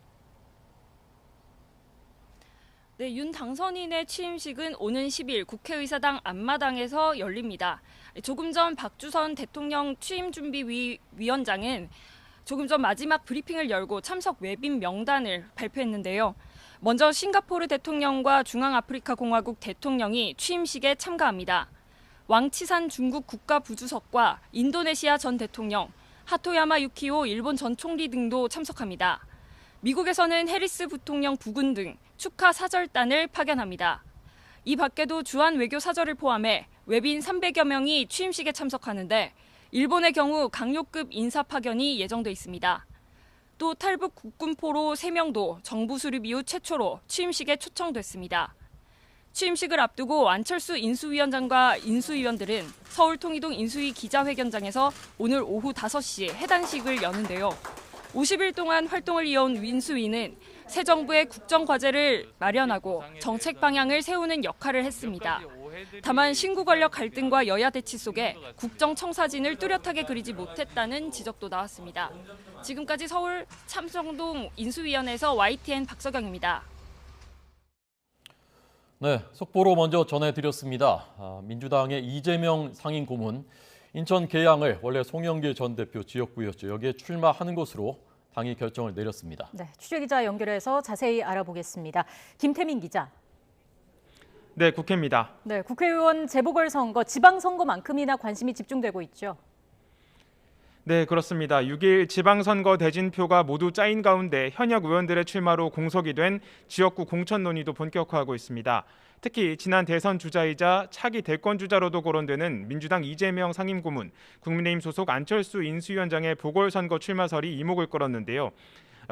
네, 윤 당선인의 취임식은 오는 10일 국회의사당 앞마당에서 열립니다. 조금 전 박주선 대통령 취임준비위원장은 조금 전 마지막 브리핑을 열고 참석 외빈 명단을 발표했는데요. 먼저 싱가포르 대통령과 중앙아프리카공화국 대통령이 취임식에 참가합니다. 왕치산 중국 국가부주석과 인도네시아 전 대통령, 하토야마 유키오 일본 전 총리 등도 참석합니다. 미국에서는 해리스 부통령 부군 등 축하 사절단을 파견합니다. 이 밖에도 주한 외교 사절을 포함해 외빈 300여 명이 취임식에 참석하는데 일본의 경우 강요급 인사 파견이 예정돼 있습니다. 또 탈북 국군포로 3명도 정부 수립 이후 최초로 취임식에 초청됐습니다. 취임식을 앞두고 안철수 인수위원장과 인수위원들은 서울통이동 인수위 기자회견장에서 오늘 오후 5시에 해단식을 여는데요. 50일 동안 활동을 이어온 인수위는 새 정부의 국정과제를 마련하고 정책 방향을 세우는 역할을 했습니다. 다만 신구 권력 갈등과 여야 대치 속에 국정청사진을 뚜렷하게 그리지 못했다는 지적도 나왔습니다. 지금까지 서울 참정동 인수위원회에서 YTN 박서경입니다. 네, 속보로 먼저 전해드렸습니다. 민주당의 이재명 상임고문, 인천 계양을 원래 송영길 전 대표 지역구였죠. 여기에 출마하는 것으로 당이 결정을 내렸습니다. 네, 취재기자 연결해서 자세히 알아보겠습니다. 김태민 기자. 네, 국회입니다. 네, 국회의원 재보궐선거, 지방선거만큼이나 관심이 집중되고 있죠. 네, 그렇습니다. 6일 지방선거 대진표가 모두 짜인 가운데 현역 의원들의 출마로 공석이 된 지역구 공천 논의도 본격화하고 있습니다. 특히 지난 대선 주자이자 차기 대권 주자로도 거론되는 민주당 이재명 상임고문, 국민의힘 소속 안철수 인수위원장의 보궐선거 출마설이 이목을 끌었는데요.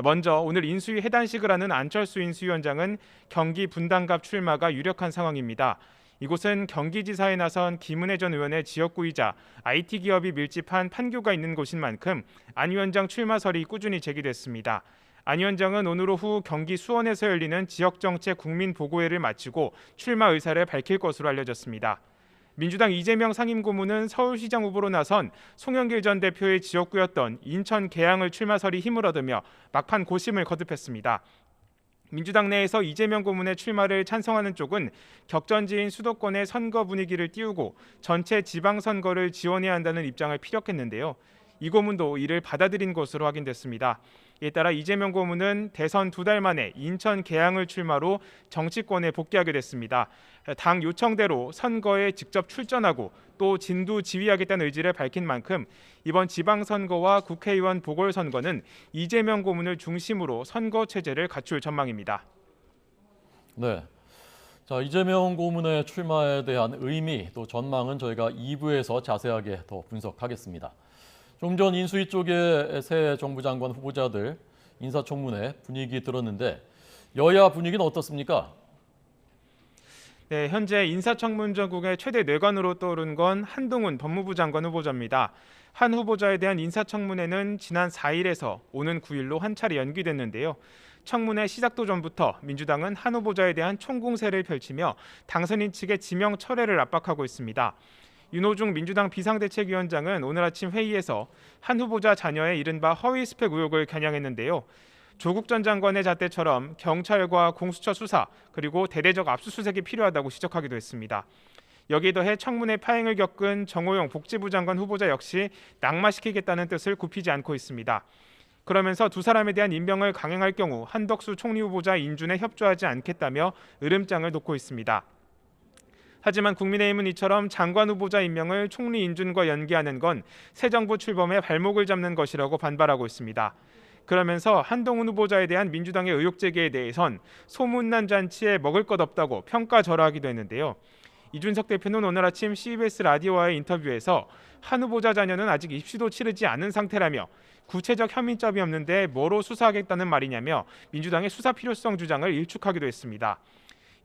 먼저 오늘 인수위 해단식을 하는 안철수 인수위원장은 경기 분당갑 출마가 유력한 상황입니다. 이곳은 경기지사에 나선 김은혜 전 의원의 지역구이자 IT 기업이 밀집한 판교가 있는 곳인 만큼 안 위원장 출마설이 꾸준히 제기됐습니다. 안 위원장은 오늘 오후 경기 수원에서 열리는 지역정책 국민보고회를 마치고 출마 의사를 밝힐 것으로 알려졌습니다. 민주당 이재명 상임고문은 서울시장 후보로 나선 송영길 전 대표의 지역구였던 인천 계양을 출마설이 힘을 얻으며 막판 고심을 거듭했습니다. 민주당 내에서 이재명 고문의 출마를 찬성하는 쪽은 격전지인 수도권의 선거 분위기를 띄우고 전체 지방선거를 지원해야 한다는 입장을 피력했는데요. 이 고문도 이를 받아들인 것으로 확인됐습니다. 이에 따라 이재명 고문은 대선 2달 만에 인천 계양을 출마로 정치권에 복귀하게 됐습니다. 당 요청대로 선거에 직접 출전하고 또 진두지휘하겠다는 의지를 밝힌 만큼 이번 지방선거와 국회의원 보궐선거는 이재명 고문을 중심으로 선거 체제를 갖출 전망입니다. 네, 자, 이재명 고문의 출마에 대한 의미 또 전망은 저희가 2부에서 자세하게 더 분석하겠습니다. 좀 전 인수위 쪽의 새 정부 장관 후보자들 인사청문회 분위기 들었는데 여야 분위기는 어떻습니까? 네, 현재 인사청문 전국의 최대 뇌관으로 떠오른 건 한동훈 법무부 장관 후보자입니다. 한 후보자에 대한 인사청문회는 지난 4일에서 오는 9일로 한 차례 연기됐는데요. 청문회 시작도 전부터 민주당은 한 후보자에 대한 총공세를 펼치며 당선인 측의 지명 철회를 압박하고 있습니다. 윤호중 민주당 비상대책위원장은 오늘 아침 회의에서 한 후보자 자녀의 이른바 허위 스펙 의혹을 겨냥했는데요. 조국 전 장관의 잣대처럼 경찰과 공수처 수사 그리고 대대적 압수수색이 필요하다고 지적하기도 했습니다. 여기에 더해 청문회 파행을 겪은 정호영 복지부 장관 후보자 역시 낙마시키겠다는 뜻을 굽히지 않고 있습니다. 그러면서 두 사람에 대한 임명을 강행할 경우 한덕수 총리 후보자 인준에 협조하지 않겠다며 으름장을 놓고 있습니다. 하지만 국민의힘은 이처럼 장관 후보자 임명을 총리 인준과 연계하는 건 새 정부 출범에 발목을 잡는 것이라고 반발하고 있습니다. 그러면서 한동훈 후보자에 대한 민주당의 의혹 제기에 대해선 소문난 잔치에 먹을 것 없다고 평가절하하기도 했는데요. 이준석 대표는 오늘 아침 CBS 라디오와의 인터뷰에서 한 후보자 자녀는 아직 입시도 치르지 않은 상태라며 구체적 혐의점이 없는데 뭐로 수사하겠다는 말이냐며 민주당의 수사 필요성 주장을 일축하기도 했습니다.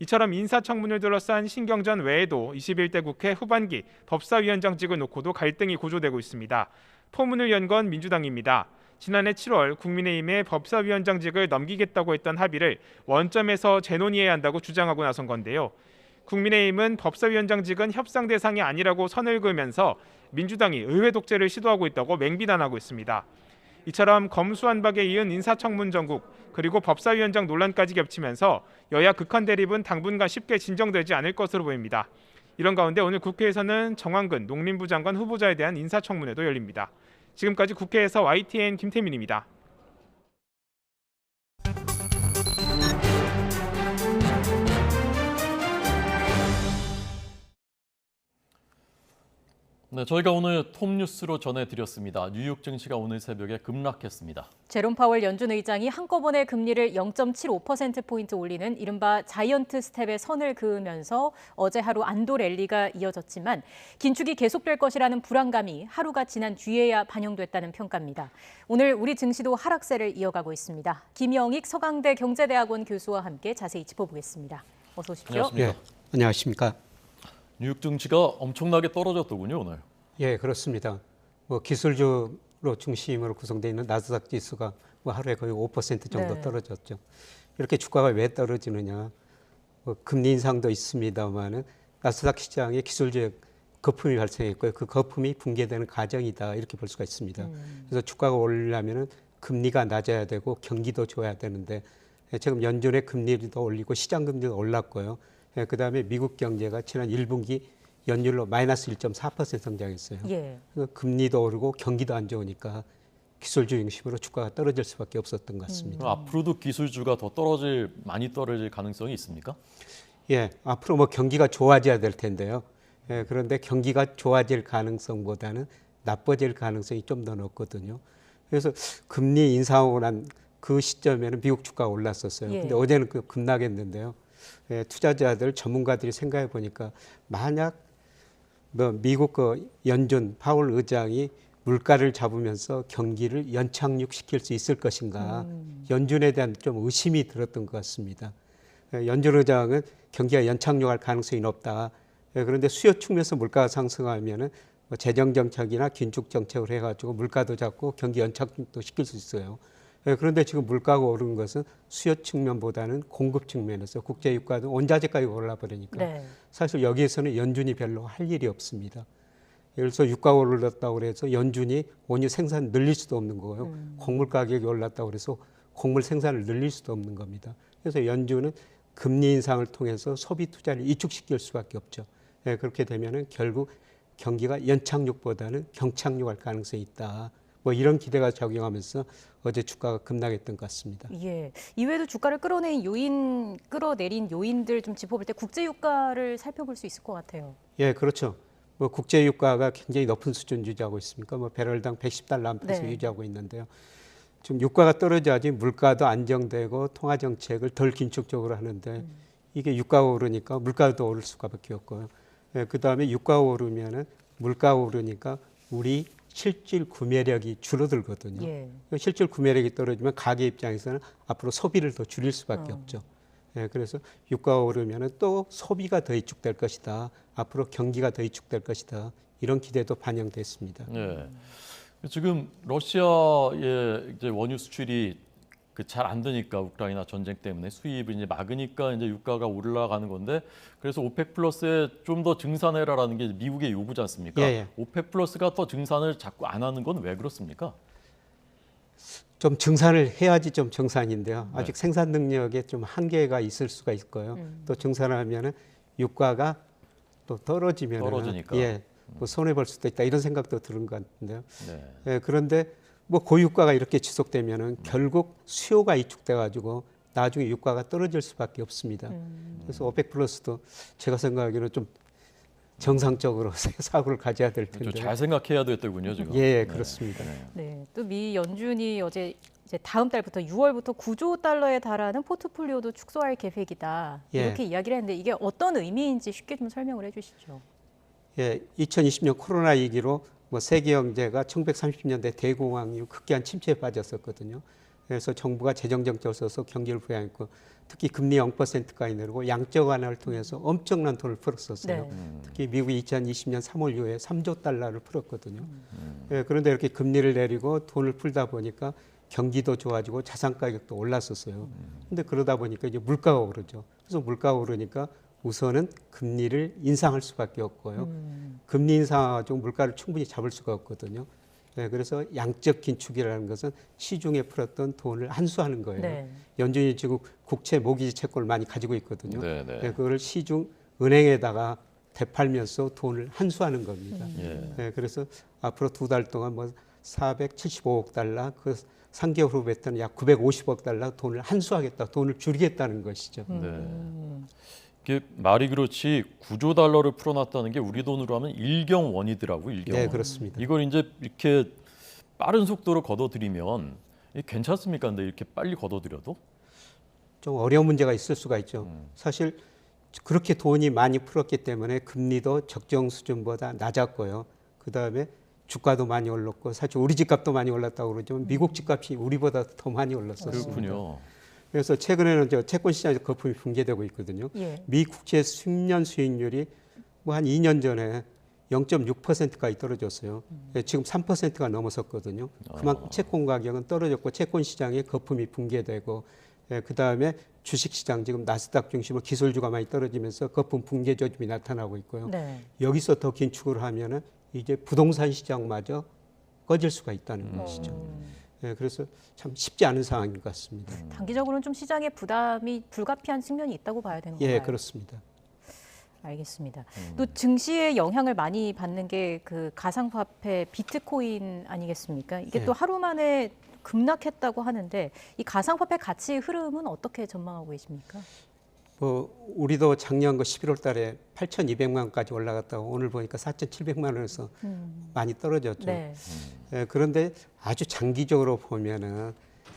이처럼 인사청문을 둘러싼 신경전 외에도 21대 국회 후반기 법사위원장직을 놓고도 갈등이 고조되고 있습니다. 포문을 연 건 민주당입니다. 지난해 7월 국민의힘에 법사위원장직을 넘기겠다고 했던 합의를 원점에서 재논의해야 한다고 주장하고 나선 건데요. 국민의힘은 법사위원장직은 협상 대상이 아니라고 선을 그으면서 민주당이 의회 독재를 시도하고 있다고 맹비난하고 있습니다. 이처럼 검수완박에 이은 인사청문 전국 그리고 법사위원장 논란까지 겹치면서 여야 극한 대립은 당분간 쉽게 진정되지 않을 것으로 보입니다. 이런 가운데 오늘 국회에서는 정황근 농림부 장관 후보자에 대한 인사청문회도 열립니다. 지금까지 국회에서 YTN 김태민입니다. 네, 저희가 오늘 톱뉴스로 전해드렸습니다. 뉴욕 증시가 오늘 새벽에 급락했습니다. 제롬 파월 연준 의장이 한꺼번에 금리를 0.75%포인트 올리는 이른바 자이언트 스텝의 선을 그으면서 어제 하루 안도 랠리가 이어졌지만 긴축이 계속될 것이라는 불안감이 하루가 지난 뒤에야 반영됐다는 평가입니다. 오늘 우리 증시도 하락세를 이어가고 있습니다. 김영익 서강대 경제대학원 교수와 함께 자세히 짚어보겠습니다. 어서 오십시오. 안녕하십니까. 예, 안녕하십니까. 뉴욕 증시가 엄청나게 떨어졌더군요, 오늘. 예, 그렇습니다. 기술주로 중심으로 구성되어 있는 나스닥 지수가 하루에 거의 5% 정도 네. 떨어졌죠. 이렇게 주가가 왜 떨어지느냐? 금리 인상도 있습니다만은 나스닥 시장에 기술주의 거품이 발생했고요. 그 거품이 붕괴되는 과정이다 이렇게 볼 수가 있습니다. 그래서 주가가 오르려면은 금리가 낮아야 되고 경기도 좋아야 되는데 지금 연준의 금리도 올리고 시장 금리도 올랐고요. 그다음에 미국 경제가 지난 1분기 연율로 마이너스 1.4% 성장했어요. 예. 금리도 오르고 경기도 안 좋으니까 기술주 중심으로 주가가 떨어질 수밖에 없었던 것 같습니다. 그럼 앞으로도 기술주가 더 많이 떨어질 가능성이 있습니까? 예, 앞으로 경기가 좋아져야 될 텐데요. 예, 그런데 경기가 좋아질 가능성보다는 나빠질 가능성이 좀 더 높거든요. 그래서 금리 인상하고 난 그 시점에는 미국 주가가 올랐었어요. 예. 근데 어제는 급락했는데요. 예, 투자자들, 전문가들이 생각해 보니까 만약 미국 연준 파월 의장이 물가를 잡으면서 경기를 연착륙시킬 수 있을 것인가 연준에 대한 좀 의심이 들었던 것 같습니다. 연준 의장은 경기가 연착륙할 가능성이 높다. 그런데 수요 측면에서 물가가 상승하면은 재정 정책이나 긴축 정책을 해가지고 물가도 잡고 경기 연착륙도 시킬 수 있어요. 그런데 지금 물가가 오른 것은 수요 측면보다는 공급 측면에서 국제 유가 등 원자재 가격이 올라버리니까 네. 사실 여기에서는 연준이 별로 할 일이 없습니다. 예를 들어서 유가가 올랐다고 해서 연준이 원유 생산 늘릴 수도 없는 거고요. 곡물 가격이 올랐다고 해서 곡물 생산을 늘릴 수도 없는 겁니다. 그래서 연준은 금리 인상을 통해서 소비 투자를 이축시킬 수밖에 없죠. 그렇게 되면은 결국 경기가 연착륙보다는 경착륙할 가능성이 있다. 이런 기대가 작용하면서 어제 주가가 급락했던 것 같습니다. 예, 이외에도 주가를 끌어내린 요인들 좀 짚어볼 때 국제 유가를 살펴볼 수 있을 것 같아요. 예, 그렇죠. 국제 유가가 굉장히 높은 수준 유지하고 있습니까? 배럴당 110달러 안팎에서 네. 유지하고 있는데요. 지금 유가가 떨어져야지 물가도 안정되고 통화 정책을 덜 긴축적으로 하는데 이게 유가가 오르니까 물가도 오를 수밖에 없고요. 예, 그다음에 유가가 오르면은 물가가 오르니까 우리 실질 구매력이 줄어들거든요. 예. 실질 구매력이 떨어지면 가게 입장에서는 앞으로 소비를 더 줄일 수밖에 없죠. 예, 그래서 유가가 오르면 또 소비가 더 위축될 것이다. 앞으로 경기가 더 위축될 것이다. 이런 기대도 반영됐습니다. 예. 지금 러시아의 이제 원유 수출이 잘 안 되니까 우크라이나 전쟁 때문에 수입을 이제 막으니까 이제 유가가 올라가는 건데 그래서 오펙 플러스에 좀 더 증산해라라는 게 미국의 요구지 않습니까? 예. 오펙 플러스가 더 증산을 자꾸 안 하는 건 왜 그렇습니까? 좀 증산을 해야지 좀 정상인데요. 네. 아직 생산 능력에 좀 한계가 있을 수가 있고요. 또 증산을 하면은 유가가 또 떨어지니까 예, 손해 볼 수도 있다 이런 생각도 드는 것 같은데요. 네. 예, 그런데 고유가가 이렇게 지속되면은 결국 수요가 위축돼가지고 나중에 유가가 떨어질 수밖에 없습니다. 그래서 오펙 플러스도 제가 생각하기로는 좀 정상적으로 사고를 가져야 될 텐데. 잘 생각해야 되겠군요, 지금. 예, 그렇습니다. 네, 또 미 연준이 어제 이제 다음 달부터 6월부터 9조 달러에 달하는 포트폴리오도 축소할 계획이다. 이렇게 예. 이야기를 했는데 이게 어떤 의미인지 쉽게 좀 설명을 해주시죠. 예, 2020년 코로나 위기로 세계 경제가 1930년대 대공황 이후 극기한 침체에 빠졌었거든요. 그래서 정부가 재정 정책을 써서 경기를 부양했고 특히 금리 0%까지 내리고 양적 완화를 통해서 엄청난 돈을 풀었었어요. 네. 특히 미국이 2020년 3월 이후에 3조 달러를 풀었거든요. 예, 그런데 이렇게 금리를 내리고 돈을 풀다 보니까 경기도 좋아지고 자산 가격도 올랐었어요. 근데 그러다 보니까 이제 물가가 오르죠. 그래서 물가가 오르니까 우선은 금리를 인상할 수밖에 없고요. 금리 인상하고 물가를 충분히 잡을 수가 없거든요. 네, 그래서 양적 긴축이라는 것은 시중에 풀었던 돈을 한수하는 거예요. 네. 연준이 지금 국채 모기지 채권을 많이 가지고 있거든요. 네. 그걸 시중 은행에다가 되팔면서 돈을 한수하는 겁니다. 네, 그래서 앞으로 2달 동안 475억 달러, 그 3개월 후부터는 약 950억 달러 돈을 한수하겠다, 돈을 줄이겠다는 것이죠. 이게 말이 그렇지 9조 달러를 풀어놨다는 게 우리 돈으로 하면 1경 원이더라고요. 1경 원. 네, 그렇습니다. 이걸 이제 이렇게 빠른 속도로 걷어들이면 괜찮습니까? 근데 이렇게 빨리 걷어들여도? 좀 어려운 문제가 있을 수가 있죠. 사실 그렇게 돈이 많이 풀었기 때문에 금리도 적정 수준보다 낮았고요. 그다음에 주가도 많이 올랐고 사실 우리 집값도 많이 올랐다고 그러지만 미국 집값이 우리보다 더 많이 올랐었습니다. 그렇군요. 그래서 최근에는 저 채권 시장에서 거품이 붕괴되고 있거든요. 예. 미 국채 10년 수익률이 뭐 한 2년 전에 0.6%까지 떨어졌어요. 지금 3%가 넘어섰거든요. 그만큼 채권 가격은 떨어졌고 채권 시장에 거품이 붕괴되고 그다음에 주식시장 지금 나스닥 중심으로 기술주가 많이 떨어지면서 거품 붕괴 조짐이 나타나고 있고요. 네. 여기서 더 긴축을 하면은 이제 부동산 시장마저 꺼질 수가 있다는 것이죠. 그래서 참 쉽지 않은 상황인 것 같습니다. 단기적으로는 좀 시장의 부담이 불가피한 측면이 있다고 봐야 되는 건가요? 예, 그렇습니다. 알겠습니다. 또 증시에 영향을 많이 받는 게 그 가상화폐 비트코인 아니겠습니까? 이게 예. 또 하루 만에 급락했다고 하는데 이 가상화폐 가치 흐름은 어떻게 전망하고 계십니까? 우리도 작년 11월 달에 8,200만 원까지 올라갔다가 오늘 보니까 4,700만 원에서 많이 떨어졌죠. 네. 그런데 아주 장기적으로 보면은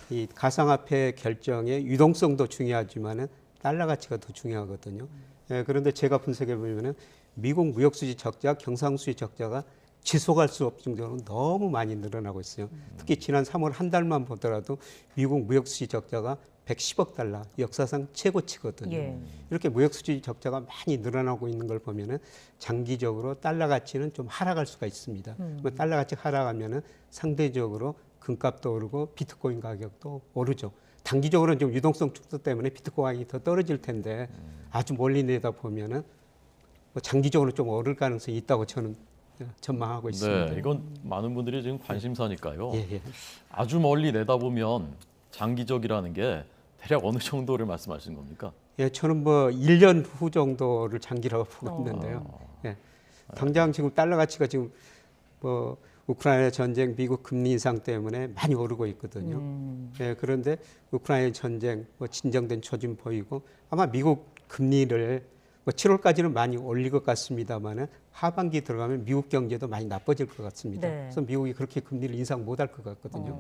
이 가상화폐 결정의 유동성도 중요하지만은 달러 가치가 더 중요하거든요. 그런데 제가 분석해 보면은 미국 무역수지 적자, 경상수지 적자가 지속할 수 없을 정도로 너무 많이 늘어나고 있어요. 특히 지난 3월 한 달만 보더라도 미국 무역수지 적자가 110억 달러, 역사상 최고치거든요. 예. 이렇게 무역수지 적자가 많이 늘어나고 있는 걸 보면은 장기적으로 달러 가치는 좀 하락할 수가 있습니다. 달러 가치 하락하면은 상대적으로 금값도 오르고 비트코인 가격도 오르죠. 단기적으로는 좀 유동성 축소 때문에 비트코인이 더 떨어질 텐데 아주 멀리 내다 보면은 뭐 장기적으로 좀 오를 가능성이 있다고 저는 전망하고 있습니다. 네, 이건 많은 분들이 지금 관심사니까요. 예. 아주 멀리 내다보면 장기적이라는 게 대략 어느 정도를 말씀하시는 겁니까? 예, 저는 뭐 1년 후 정도를 장기라고 보고 있는데요. 예. 당장 지금 달러 가치가 지금 뭐 우크라이나 전쟁, 미국 금리 인상 때문에 많이 오르고 있거든요. 예, 그런데 우크라이나 전쟁 뭐 진정된 조짐 보이고 아마 미국 금리를 뭐 7월까지는 많이 올릴 것 같습니다만은 하반기 들어가면 미국 경제도 많이 나빠질 것 같습니다. 네. 그래서 미국이 그렇게 금리를 인상 못할 것 같거든요.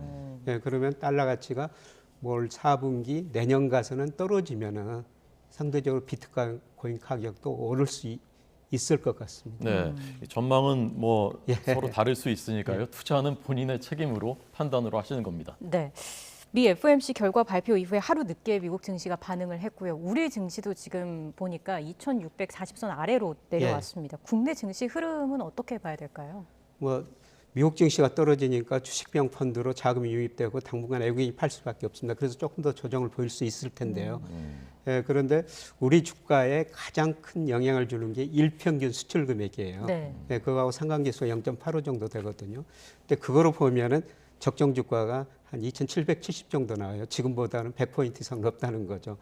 예, 그러면 달러 가치가 올 4분기 내년 가서는 떨어지면은 상대적으로 비트코인 가격도 오를 수 있을 것 같습니다. 네, 전망은 뭐 서로 다를 수 있으니까요. 투자는 본인의 책임으로 판단으로 하시는 겁니다. 네. 미 FOMC 결과 발표 이후에 하루 늦게 미국 증시가 반응을 했고요. 우리 증시도 지금 보니까 2,640선 아래로 내려왔습니다. 국내 증시 흐름은 어떻게 봐야 될까요? 뭐 미국 증시가 떨어지니까 주식병 펀드로 자금이 유입되고 당분간 외국인이 팔 수밖에 없습니다. 그래서 조금 더 조정을 보일 수 있을 텐데요. 그런데 우리 주가에 가장 큰 영향을 주는 게 일평균 수출 금액이에요. 네. 그거하고 상관계수가 0.85 정도 되거든요. 근데 그거로 보면은 적정 주가가 한 2,770 정도 나와요. 지금보다는 100포인트 이상 높다는 거죠.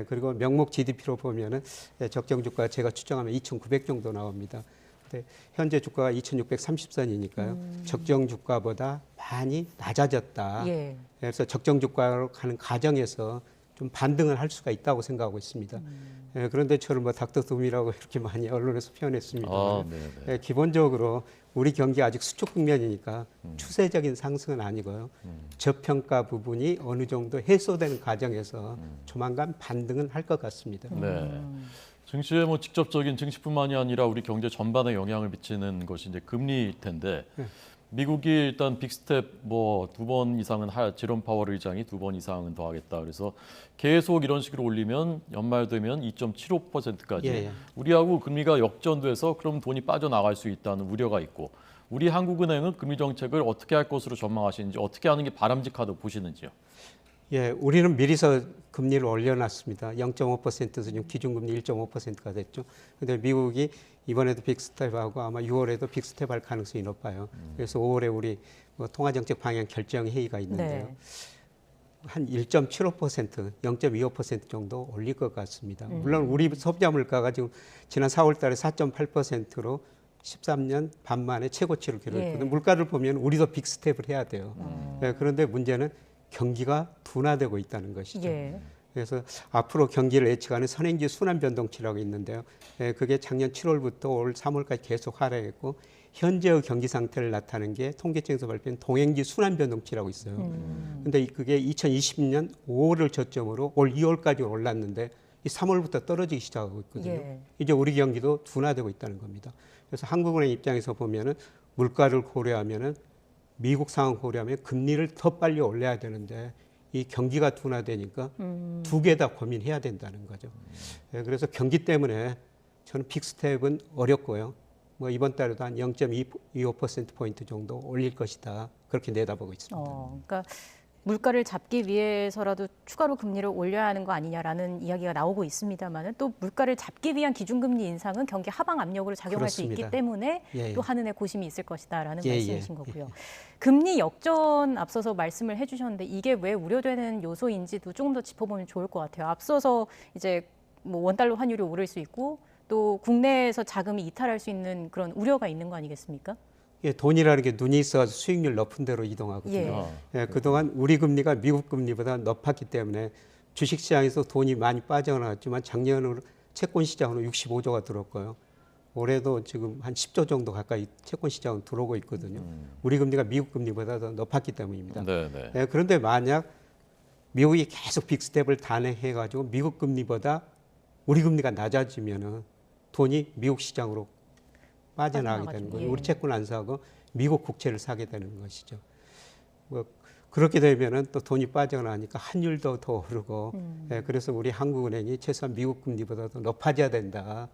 그리고 명목 GDP로 보면은 적정 주가가 제가 추정하면 2,900 정도 나옵니다. 근데 현재 주가가 2,630선이니까요. 적정 주가보다 많이 낮아졌다. 예. 그래서 적정 주가로 가는 과정에서 좀 반등을 할 수가 있다고 생각하고 있습니다. 그런데 저를 뭐 닥터둠이라고 이렇게 많이 언론에서 표현했습니다. 기본적으로 우리 경기 아직 수축 국면이니까 추세적인 상승은 아니고요. 저평가 부분이 어느 정도 해소되는 과정에서 조만간 반등은 할 것 같습니다. 네. 증시에 뭐 직접적인 증시뿐만이 아니라 우리 경제 전반에 영향을 미치는 것이 이제 금리일 텐데 미국이 일단 빅스텝 뭐 2번 이상은 제롬 파월 의장이 2번 이상은 더 하겠다. 그래서 계속 이런 식으로 올리면 연말 되면 2.75%까지 우리하고 금리가 역전돼서 그럼 돈이 빠져나갈 수 있다는 우려가 있고 우리 한국은행은 금리 정책을 어떻게 할 것으로 전망하시는지 어떻게 하는 게 바람직하다고 보시는지요? 예, 우리는 미리서 금리를 올려놨습니다. 0.5%에서 지금 기준금리 1.5%가 됐죠. 그런데 미국이 이번에도 빅스텝하고 아마 6월에도 빅스텝 할 가능성이 높아요. 그래서 5월에 우리 뭐 통화정책 방향 결정 회의가 있는데요. 한 1.75%, 0.25% 정도 올릴 것 같습니다. 물론 우리 소비자 물가가 지금 지난 4월 달에 4.8%로 13년 반 만에 최고치를 기록했거든요. 물가를 보면 우리도 빅스텝을 해야 돼요. 그런데 문제는 경기가 둔화되고 있다는 것이죠. 그래서 앞으로 경기를 예측하는 선행지 순환 변동치라고 있는데요. 그게 작년 7월부터 올 3월까지 계속 하락했고 현재의 경기 상태를 나타내는 게 통계청에서 발표한 동행지 순환 변동치라고 있어요. 근데 그게 2020년 5월을 저점으로 올 2월까지 올랐는데 이 3월부터 떨어지기 시작하고 있거든요. 예. 이제 우리 경기도 둔화되고 있다는 겁니다. 그래서 한국은행 입장에서 보면은 물가를 고려하면은 미국 상황 고려하면 금리를 더 빨리 올려야 되는데 이 경기가 둔화되니까 두 개 다 고민해야 된다는 거죠. 그래서 경기 때문에 저는 빅스텝은 어렵고요. 뭐 이번 달에도 한 0.25%포인트 정도 올릴 것이다. 그렇게 내다보고 있습니다. 그러니까 물가를 잡기 위해서라도 추가로 금리를 올려야 하는 거 아니냐라는 이야기가 나오고 있습니다만 또 물가를 잡기 위한 기준금리 인상은 경기 하방 압력으로 작용할 수 있기 때문에 또 한은의 고심이 있을 것이다라는 말씀이신 거고요. 금리 역전 앞서서 말씀을 해주셨는데 이게 왜 우려되는 요소인지도 조금 더 짚어보면 좋을 것 같아요. 앞서서 이제 뭐 원달러 환율이 오를 수 있고 또 국내에서 자금이 이탈할 수 있는 그런 우려가 있는 거 아니겠습니까? 예, 돈이라는 게 눈이 있어서 수익률 높은 대로 이동하거든요. 그동안 우리 금리가 미국 금리보다 높았기 때문에 주식시장에서 돈이 많이 빠져나갔지만 작년으로 채권시장으로 65조가 들어왔고요. 올해도 지금 한 10조 정도 가까이 채권시장은 들어오고 있거든요. 우리 금리가 미국 금리보다 더 높았기 때문입니다. 그런데 만약 미국이 계속 빅스텝을 단행해가지고 미국 금리보다 우리 금리가 낮아지면은 돈이 미국 시장으로 빠져나가게 되는 거예요. 우리 채권 안 사고 미국 국채를 사게 되는 것이죠. 뭐 그렇게 되면은 또 돈이 빠져나가니까 환율도 더 오르고, 그래서 우리 한국은행이 최소한 미국 금리보다 더 높아져야 된다,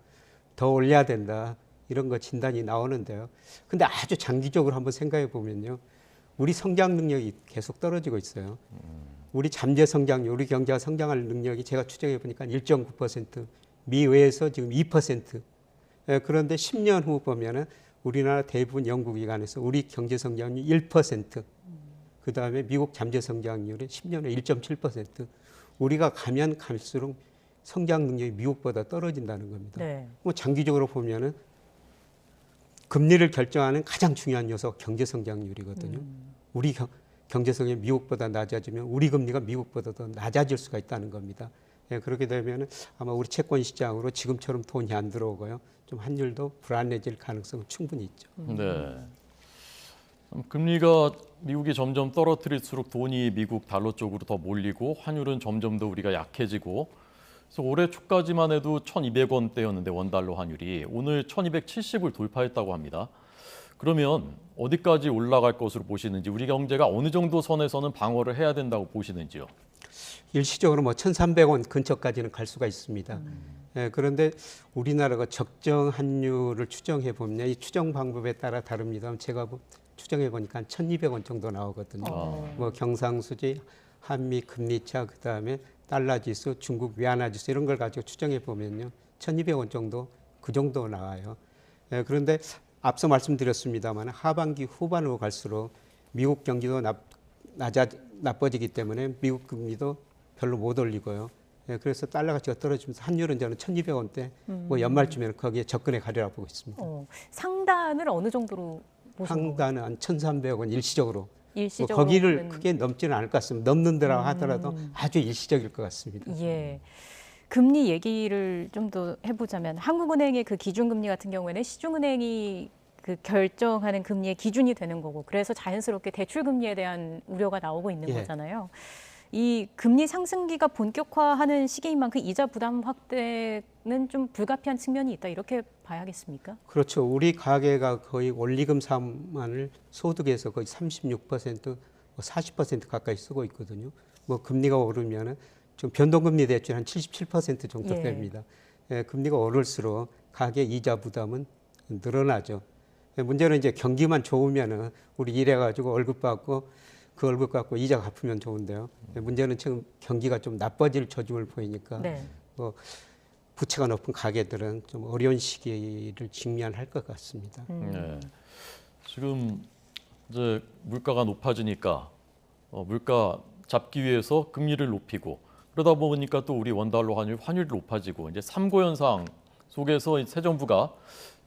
더 올려야 된다 이런 거 진단이 나오는데요. 근데 아주 장기적으로 한번 생각해 보면요, 우리 성장 능력이 계속 떨어지고 있어요. 우리 잠재 성장률, 우리 경제가 성장할 능력이 제가 추정해 보니까 1.9%, 미외에서 지금 2%. 그런데 10년 후 보면은 우리나라 대부분 연구기관에서 우리 경제 성장률 1%, 그 다음에 미국 잠재 성장률이 10년에 1.7%. 우리가 가면 갈수록 성장 능력이 미국보다 떨어진다는 겁니다. 뭐 장기적으로 보면은 금리를 결정하는 가장 중요한 요소가 경제 성장률이거든요. 우리 경제 성장률이 미국보다 낮아지면 우리 금리가 미국보다 더 낮아질 수가 있다는 겁니다. 그렇게 되면 아마 우리 채권 시장으로 지금처럼 돈이 안 들어오고요, 좀 환율도 불안해질 가능성은 충분히 있죠. 네. 금리가 미국이 점점 떨어뜨릴수록 돈이 미국 달러 쪽으로 더 몰리고 환율은 점점 더 우리가 약해지고, 그래서 올해 초까지만 해도 1,200원대였는데 원달러 환율이 오늘 1,270을 돌파했다고 합니다. 그러면 어디까지 올라갈 것으로 보시는지, 우리 경제가 어느 정도 선에서는 방어를 해야 된다고 보시는지요? 일시적으로 뭐 1,300원 근처까지는 갈 수가 있습니다. 그런데 우리나라가 적정 환율을 추정해 보면 이 추정 방법에 따라 다릅니다. 제가 추정해 보니까 한 1,200원 정도 나오거든요. 뭐 경상수지, 한미 금리차, 그 다음에 달러 지수, 중국 위안화 지수 이런 걸 가지고 추정해 보면요, 1,200원 정도 그 정도 나와요. 그런데 앞서 말씀드렸습니다만 하반기 후반으로 갈수록 미국 경기도 나빠지기 때문에 미국 금리도 별로 못 올리고요. 그래서 달러 가치가 떨어지면서 환율은 저는 1,200원대 뭐 연말쯤에는 거기에 접근해 가리라 보고 있습니다. 상단을 어느 정도로 보시는 상단은 한 1,300원 일시적으로. 일시적으로 뭐 거기를 크게 넘지는 않을 것 같습니다. 넘는 데라고 하더라도 아주 일시적일 것 같습니다. 예. 금리 얘기를 좀 더 해보자면 한국은행의 그 기준금리 같은 경우에는 시중은행이 그 결정하는 금리의 기준이 되는 거고, 그래서 자연스럽게 대출금리에 대한 우려가 나오고 있는 거잖아요. 이 금리 상승기가 본격화하는 시기인 만큼 이자 부담 확대는 좀 불가피한 측면이 있다, 이렇게 봐야겠습니까? 그렇죠. 우리 가계가 거의 원리금 상환을 소득에서 거의 36%, 40% 가까이 쓰고 있거든요. 뭐 금리가 오르면은 좀 변동금리 대출 한 77% 정도 됩니다. 금리가 오를수록 가계 이자 부담은 늘어나죠. 문제는 이제 경기만 좋으면은 우리 일해가지고 월급 받고 그 월급 갖고 이자 갚으면 좋은데요. 문제는 지금 경기가 좀 나빠질 조짐을 보이니까 뭐 부채가 높은 가계들은 좀 어려운 시기를 직면할 것 같습니다. 지금 이제 물가가 높아지니까 물가 잡기 위해서 금리를 높이고, 그러다 보니까 또 우리 원달러 환율이 높아지고, 이제 3고 현상 속에서 새 정부가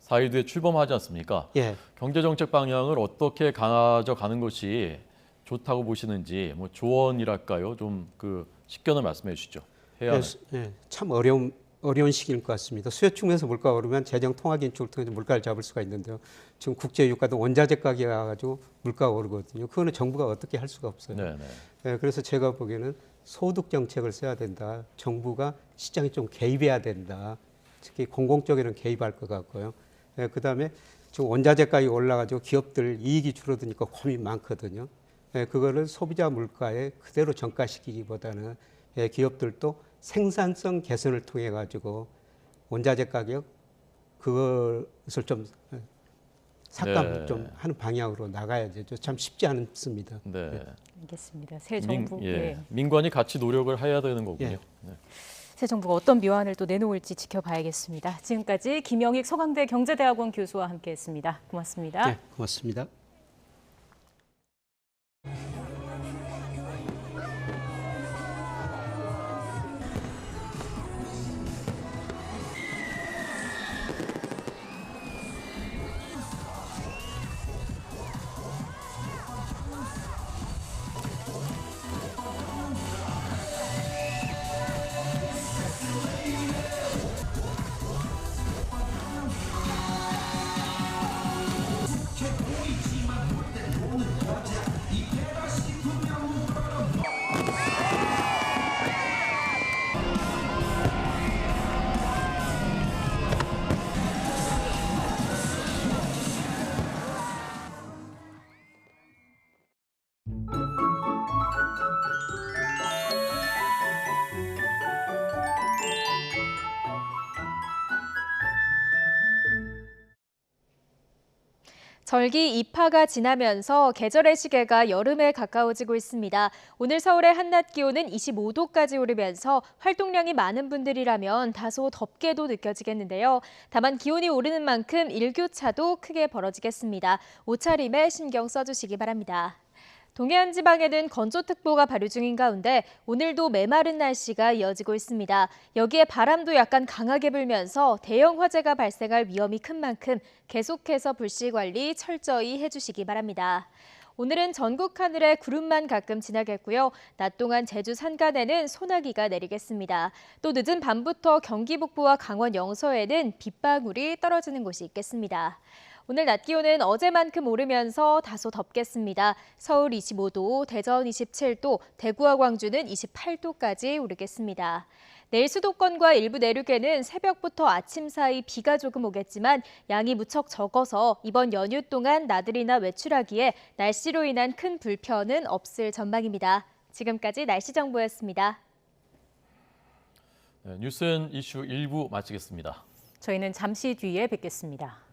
4일 뒤에 출범하지 않습니까? 경제정책 방향을 어떻게 가져가는 것이 좋다고 보시는지, 뭐 조언이랄까요? 좀 그 식견을 말씀해 주시죠. 해야 하는. 참 어려운 시기일 것 같습니다. 수요 측면에서 물가가 오르면 재정 통화 긴축을 통해서 물가를 잡을 수가 있는데요. 지금 국제 유가도 원자재 가격이 와가지고 물가가 오르거든요. 그거는 정부가 어떻게 할 수가 없어요. 그래서 제가 보기에는 소득 정책을 써야 된다. 정부가 시장에 좀 개입해야 된다. 특히 공공 쪽에는 개입할 것 같고요. 그다음에 지금 원자재 가격이 올라가지고 기업들 이익이 줄어드니까 고민이 많거든요. 그거를 소비자 물가에 그대로 전가시키기보다는 기업들도 생산성 개선을 통해 가지고 원자재 가격 그것을 좀 삭감 좀 하는 방향으로 나가야 되죠. 참 쉽지 않습니다. 알겠습니다. 새 정부 민관이 같이 노력을 해야 되는 거군요. 새 정부가 어떤 묘안을 또 내놓을지 지켜봐야겠습니다. 지금까지 김영익 서강대 경제대학원 교수와 함께했습니다. 고맙습니다. 네, 고맙습니다. 절기 입하가 지나면서 계절의 시계가 여름에 가까워지고 있습니다. 오늘 서울의 한낮 기온은 25도까지 오르면서 활동량이 많은 분들이라면 다소 덥게도 느껴지겠는데요. 다만 기온이 오르는 만큼 일교차도 크게 벌어지겠습니다. 옷차림에 신경 써주시기 바랍니다. 동해안 지방에는 건조특보가 발효 중인 가운데 오늘도 메마른 날씨가 이어지고 있습니다. 여기에 바람도 약간 강하게 불면서 대형 화재가 발생할 위험이 큰 만큼 계속해서 불씨 관리 철저히 해주시기 바랍니다. 오늘은 전국 하늘에 구름만 가끔 지나겠고요. 낮 동안 제주 산간에는 소나기가 내리겠습니다. 또 늦은 밤부터 경기 북부와 강원 영서에는 빗방울이 떨어지는 곳이 있겠습니다. 오늘 낮 기온은 어제만큼 오르면서 다소 덥겠습니다. 서울 25도, 대전 27도, 대구와 광주는 28도까지 오르겠습니다. 내일 수도권과 일부 내륙에는 새벽부터 아침 사이 비가 조금 오겠지만 양이 무척 적어서 이번 연휴 동안 나들이나 외출하기에 날씨로 인한 큰 불편은 없을 전망입니다. 지금까지 날씨 정보였습니다. 뉴스앤 이슈 1부 마치겠습니다. 저희는 잠시 뒤에 뵙겠습니다.